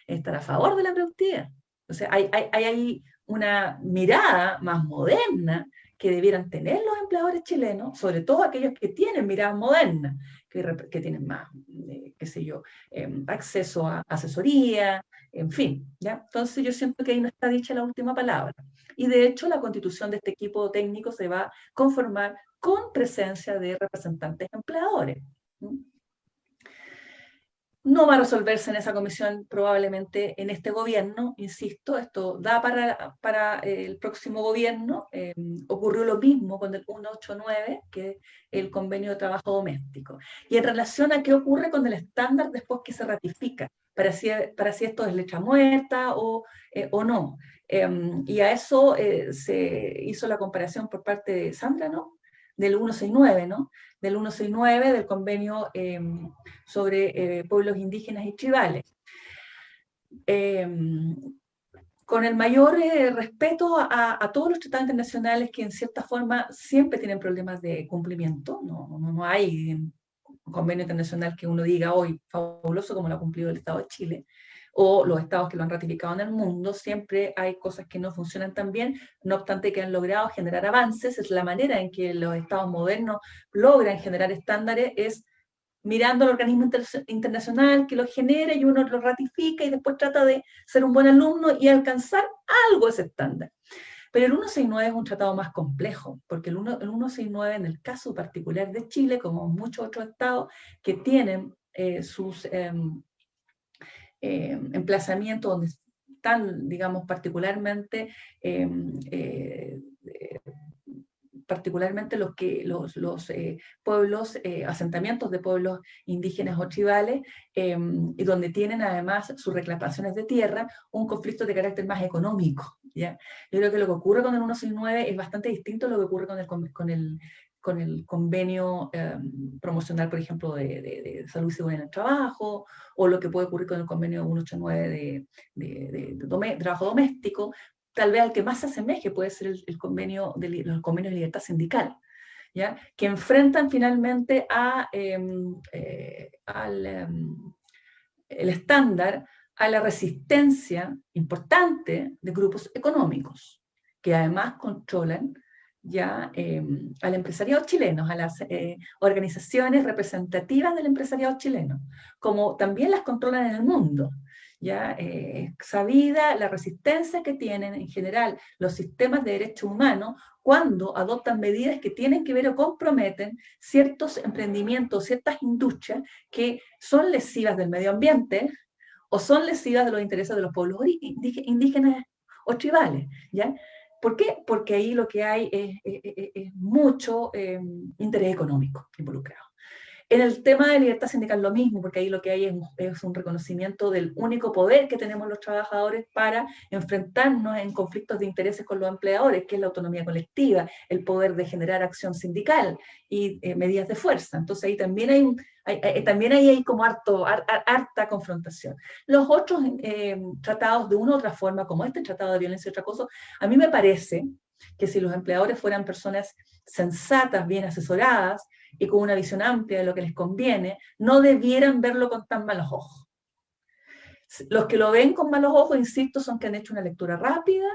es estar a favor de la productividad. O sea, hay una mirada más moderna que debieran tener los empleadores chilenos, sobre todo aquellos que tienen miradas modernas, que tienen más, qué sé yo, acceso a asesoría, en fin, ¿ya? Entonces yo siento que ahí no está dicha la última palabra. Y de hecho la constitución de este equipo técnico se va a conformar con presencia de representantes empleadores. No va a resolverse en esa comisión probablemente en este gobierno, insisto, esto da para el próximo gobierno. Ocurrió lo mismo con el 189, que es el convenio de trabajo doméstico. Y en relación a qué ocurre con el estándar después que se ratifica, para si esto es letra muerta o no. Y a eso se hizo la comparación por parte de Sandra, ¿no? Del 169, ¿no? Del 169, del convenio sobre pueblos indígenas y tribales. Con el mayor respeto a todos los tratados internacionales que en cierta forma siempre tienen problemas de cumplimiento, no hay un convenio internacional que uno diga hoy fabuloso como lo ha cumplido el Estado de Chile, o los estados que lo han ratificado en el mundo. Siempre hay cosas que no funcionan tan bien, no obstante que han logrado generar avances. Es la manera en que los estados modernos logran generar estándares, es mirando al organismo internacional que lo genera y uno lo ratifica y después trata de ser un buen alumno y alcanzar algo de ese estándar. Pero el 169 es un tratado más complejo, porque el 169 en el caso particular de Chile, como muchos otros estados que tienen sus emplazamientos donde están, digamos, particularmente los pueblos, asentamientos de pueblos indígenas o tribales, y donde tienen además sus reclamaciones de tierra, un conflicto de carácter más económico, ¿ya? Yo creo que lo que ocurre con el 169 es bastante distinto a lo que ocurre con el convenio promocional, por ejemplo, de salud y seguridad en el trabajo, o lo que puede ocurrir con el convenio 189 de trabajo doméstico. Tal vez al que más se asemeje puede ser los convenios de libertad sindical, ¿ya? Que enfrentan finalmente el estándar a la resistencia importante de grupos económicos, que además controlan ya al empresariado chileno, a las organizaciones representativas del empresariado chileno, como también las controlan en el mundo. Ya sabida la resistencia que tienen en general los sistemas de derechos humanos cuando adoptan medidas que tienen que ver o comprometen ciertos emprendimientos, ciertas industrias que son lesivas del medio ambiente o son lesivas de los intereses de los pueblos indígenas o tribales, ¿ya? ¿Por qué? Porque ahí lo que hay es mucho interés económico involucrado. En el tema de libertad sindical lo mismo, porque ahí lo que hay es un reconocimiento del único poder que tenemos los trabajadores para enfrentarnos en conflictos de intereses con los empleadores, que es la autonomía colectiva, el poder de generar acción sindical y medidas de fuerza. Entonces ahí también hay como harta confrontación. Los otros tratados de una u otra forma, como este tratado de violencia y otra cosa, a mí me parece que si los empleadores fueran personas sensatas, bien asesoradas, y con una visión amplia de lo que les conviene, no debieran verlo con tan malos ojos. Los que lo ven con malos ojos, insisto, son que han hecho una lectura rápida,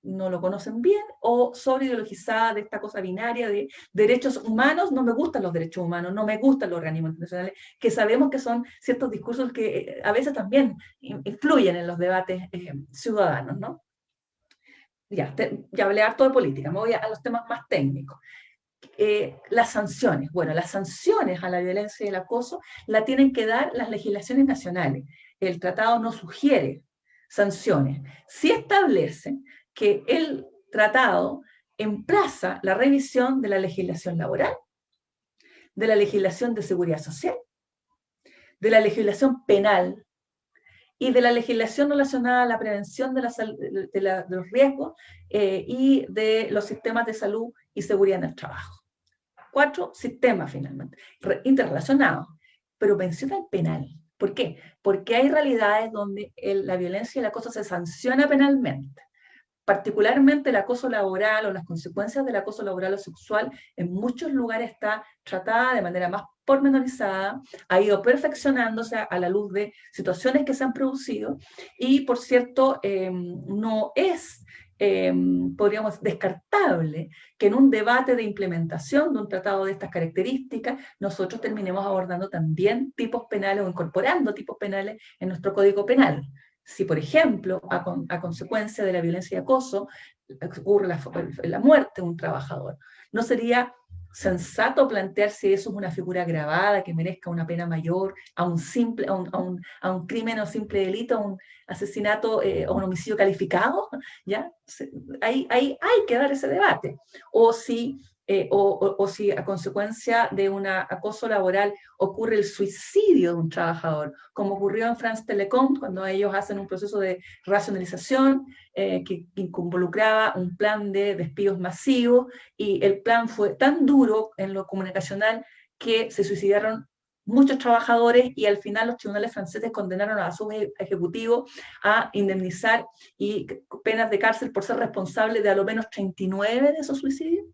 no lo conocen bien, o sobreideologizada de esta cosa binaria de derechos humanos. No me gustan los derechos humanos, no me gustan los organismos internacionales, que sabemos que son ciertos discursos que a veces también influyen en los debates ciudadanos, ¿no? Ya hablé harto de política, me voy a los temas más técnicos. Las sanciones. Bueno, las sanciones a la violencia y el acoso la tienen que dar las legislaciones nacionales. El tratado no sugiere sanciones. Sí establece que el tratado emplaza la revisión de la legislación laboral, de la legislación de seguridad social, de la legislación penal y de la legislación relacionada a la prevención de los riesgos y de los sistemas de salud y seguridad en el trabajo. 4 sistemas finalmente, interrelacionados, pero menciona el penal. ¿Por qué? Porque hay realidades donde la violencia y el acoso se sanciona penalmente. Particularmente el acoso laboral o las consecuencias del acoso laboral o sexual en muchos lugares está tratada de manera más pormenorizada, ha ido perfeccionándose a la luz de situaciones que se han producido y, por cierto, no es, podríamos, descartable que en un debate de implementación de un tratado de estas características nosotros terminemos abordando también tipos penales o incorporando tipos penales en nuestro Código Penal. Si, por ejemplo, a consecuencia de la violencia y acoso ocurre la muerte de un trabajador, no sería sensato plantear si eso es una figura agravada que merezca una pena mayor a un simple, a un crimen o simple delito, a un asesinato o un homicidio calificado, ¿ya? Hay que dar ese debate. O si a consecuencia de un acoso laboral ocurre el suicidio de un trabajador, como ocurrió en France Telecom, cuando ellos hacen un proceso de racionalización que involucraba un plan de despidos masivos, y el plan fue tan duro en lo comunicacional que se suicidaron muchos trabajadores, y al final los tribunales franceses condenaron a sus ejecutivos a indemnizar y penas de cárcel por ser responsable de a lo menos 39 de esos suicidios.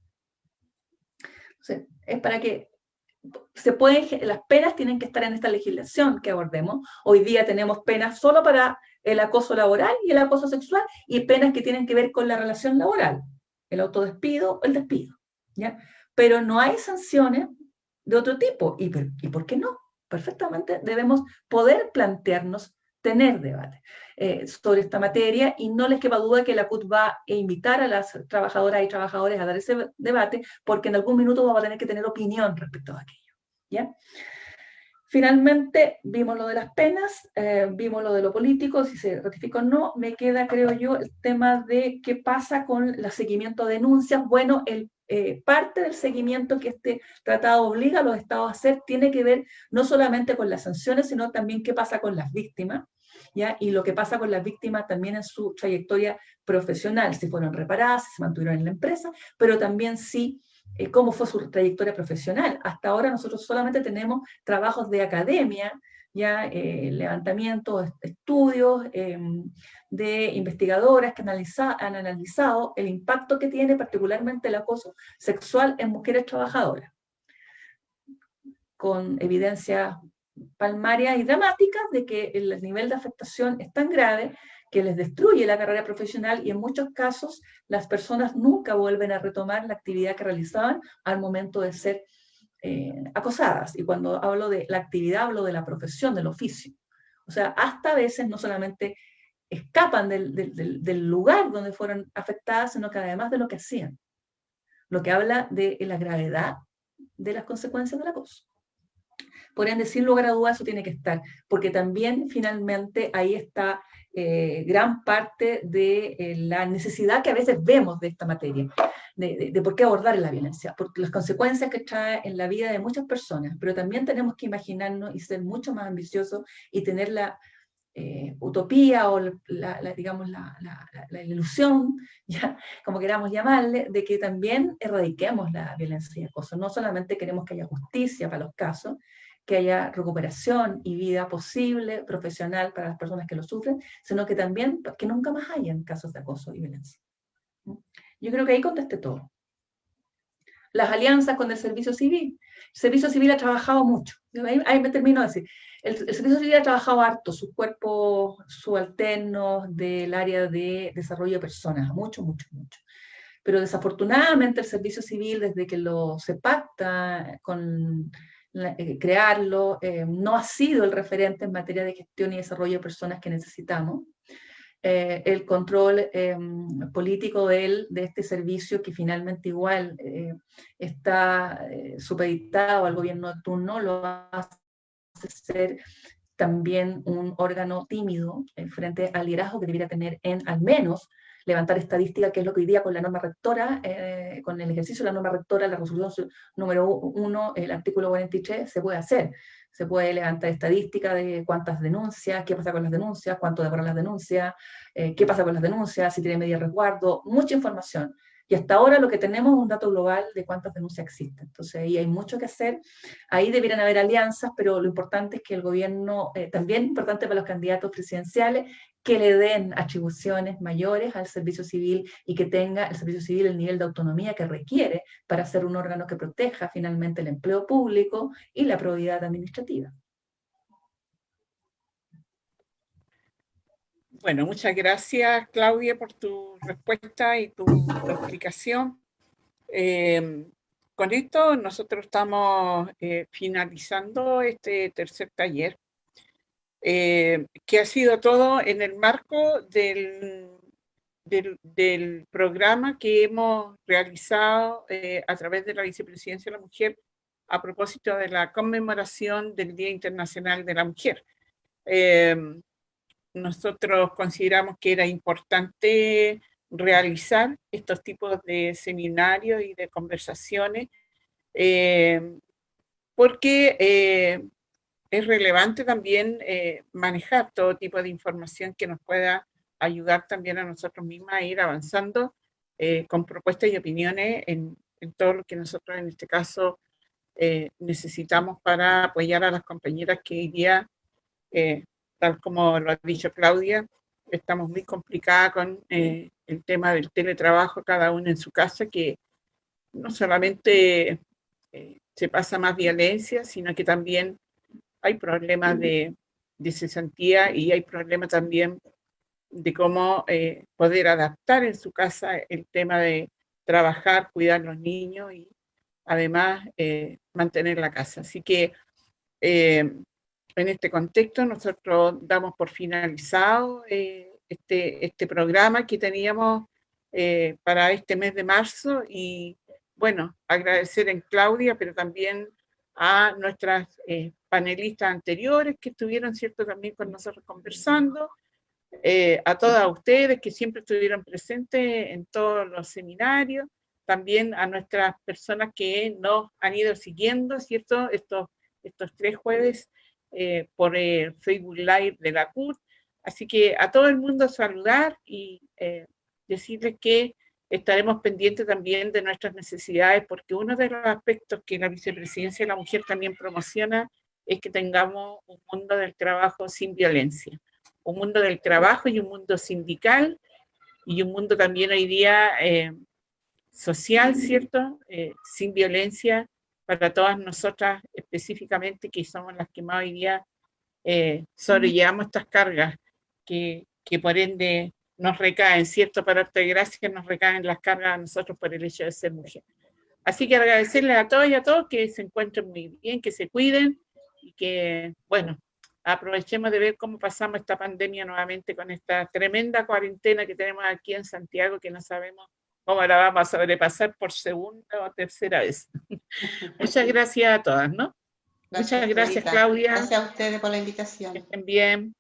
Entonces, es para que las penas tienen que estar en esta legislación que abordemos. Hoy día tenemos penas solo para el acoso laboral y el acoso sexual, y penas que tienen que ver con la relación laboral, el autodespido o el despido, ¿ya? Pero no hay sanciones de otro tipo. ¿Y por qué no? Perfectamente debemos poder plantearnos tener debate sobre esta materia, y no les quepa duda que la CUT va a invitar a las trabajadoras y trabajadores a dar ese debate, porque en algún minuto vamos a tener que tener opinión respecto a aquello, ¿ya? Finalmente, vimos lo de las penas, vimos lo de lo político, si se ratifica o no. Me queda, creo yo, el tema de qué pasa con el seguimiento de denuncias. Bueno, parte del seguimiento que este tratado obliga a los estados a hacer tiene que ver no solamente con las sanciones, sino también qué pasa con las víctimas, ¿ya? Y lo que pasa con las víctimas también en su trayectoria profesional, si fueron reparadas, si se mantuvieron en la empresa, pero también si cómo fue su trayectoria profesional. Hasta ahora nosotros solamente tenemos trabajos de academia, ya levantamientos, estudios de investigadoras que han analizado el impacto que tiene particularmente el acoso sexual en mujeres trabajadoras, con evidencias palmarias y dramáticas de que el nivel de afectación es tan grave que les destruye la carrera profesional, y en muchos casos las personas nunca vuelven a retomar la actividad que realizaban al momento de ser acosadas. Y cuando hablo de la actividad, hablo de la profesión, del oficio. O sea, hasta a veces no solamente escapan del lugar donde fueron afectadas, sino que además de lo que hacían. Lo que habla de la gravedad de las consecuencias del acoso. Por ende, sin lugar a dudas, eso tiene que estar, porque también finalmente ahí está gran parte de la necesidad que a veces vemos de esta materia, de por qué abordar la violencia, porque las consecuencias que trae en la vida de muchas personas, pero también tenemos que imaginarnos y ser mucho más ambiciosos y tener la utopía o digamos la ilusión, ya, como queramos llamarle, de que también erradiquemos la violencia y acoso. No solamente queremos que haya justicia para los casos, que haya recuperación y vida posible, profesional para las personas que lo sufren, sino que también que nunca más hayan casos de acoso y violencia. Yo creo que ahí contesté todo. Las alianzas con el servicio civil. El servicio civil ha trabajado mucho. Ahí me termino de decir. El servicio civil ha trabajado harto, sus cuerpos subalternos del área de desarrollo de personas, mucho, mucho, mucho. Pero desafortunadamente el servicio civil, desde que se pacta con crearlo, no ha sido el referente en materia de gestión y desarrollo de personas que necesitamos. El control político de este servicio, que finalmente igual está supeditado al gobierno de turno, lo hace ser también un órgano tímido frente al liderazgo que debería tener en, al menos, levantar estadística, que es lo que hoy día con la norma rectora, con el ejercicio de la norma rectora, la resolución número 1, el artículo 43, se puede hacer. Se puede levantar estadística de cuántas denuncias, qué pasa con las denuncias, cuánto demoran las denuncias, qué pasa con las denuncias, si tiene medida de resguardo, mucha información. Y hasta ahora lo que tenemos es un dato global de cuántas denuncias existen. Entonces ahí hay mucho que hacer. Ahí debieran haber alianzas, pero lo importante es que el gobierno, también importante para los candidatos presidenciales, que le den atribuciones mayores al servicio civil y que tenga el servicio civil el nivel de autonomía que requiere para ser un órgano que proteja finalmente el empleo público y la probidad administrativa. Bueno, muchas gracias, Claudia, por tu respuesta y tu explicación. Con esto nosotros estamos finalizando este tercer taller, que ha sido todo en el marco del del programa que hemos realizado a través de la Vicepresidencia de la Mujer a propósito de la conmemoración del Día Internacional de la Mujer. Nosotros consideramos que era importante realizar estos tipos de seminarios y de conversaciones porque es relevante también manejar todo tipo de información que nos pueda ayudar también a nosotros mismas a ir avanzando con propuestas y opiniones en todo lo que nosotros en este caso necesitamos para apoyar a las compañeras que hoy día, tal como lo ha dicho Claudia, estamos muy complicadas con el tema del teletrabajo, cada uno en su casa, que no solamente se pasa más violencia, sino que también hay problemas de cesantía y hay problemas también de cómo poder adaptar en su casa el tema de trabajar, cuidar a los niños y además mantener la casa. Así que en este contexto nosotros damos por finalizado este programa que teníamos para este mes de marzo y bueno, agradecer en Claudia, pero también a nuestras panelistas anteriores que estuvieron, ¿cierto?, también con nosotros conversando, a todas ustedes que siempre estuvieron presentes en todos los seminarios, también a nuestras personas que nos han ido siguiendo, ¿cierto?, estos 3 jueves por Facebook Live de la CUT. Así que a todo el mundo saludar y decirles que estaremos pendientes también de nuestras necesidades, porque uno de los aspectos que la Vicepresidencia de la Mujer también promociona es que tengamos un mundo del trabajo sin violencia, un mundo del trabajo y un mundo sindical y un mundo también hoy día social, ¿cierto? Sin violencia para todas nosotras específicamente, que somos las que más hoy día sobrellevamos estas cargas que por ende nos recaen, ¿cierto? Para darte gracias, nos recaen las cargas a nosotros por el hecho de ser mujer. Así que agradecerles a todos y a todos que se encuentren muy bien, que se cuiden y que, bueno, aprovechemos de ver cómo pasamos esta pandemia nuevamente con esta tremenda cuarentena que tenemos aquí en Santiago, que no sabemos cómo la vamos a sobrepasar por segunda o tercera vez. Muchas gracias a todas, ¿no? Muchas gracias, Claudia. Gracias a ustedes por la invitación. Que estén bien.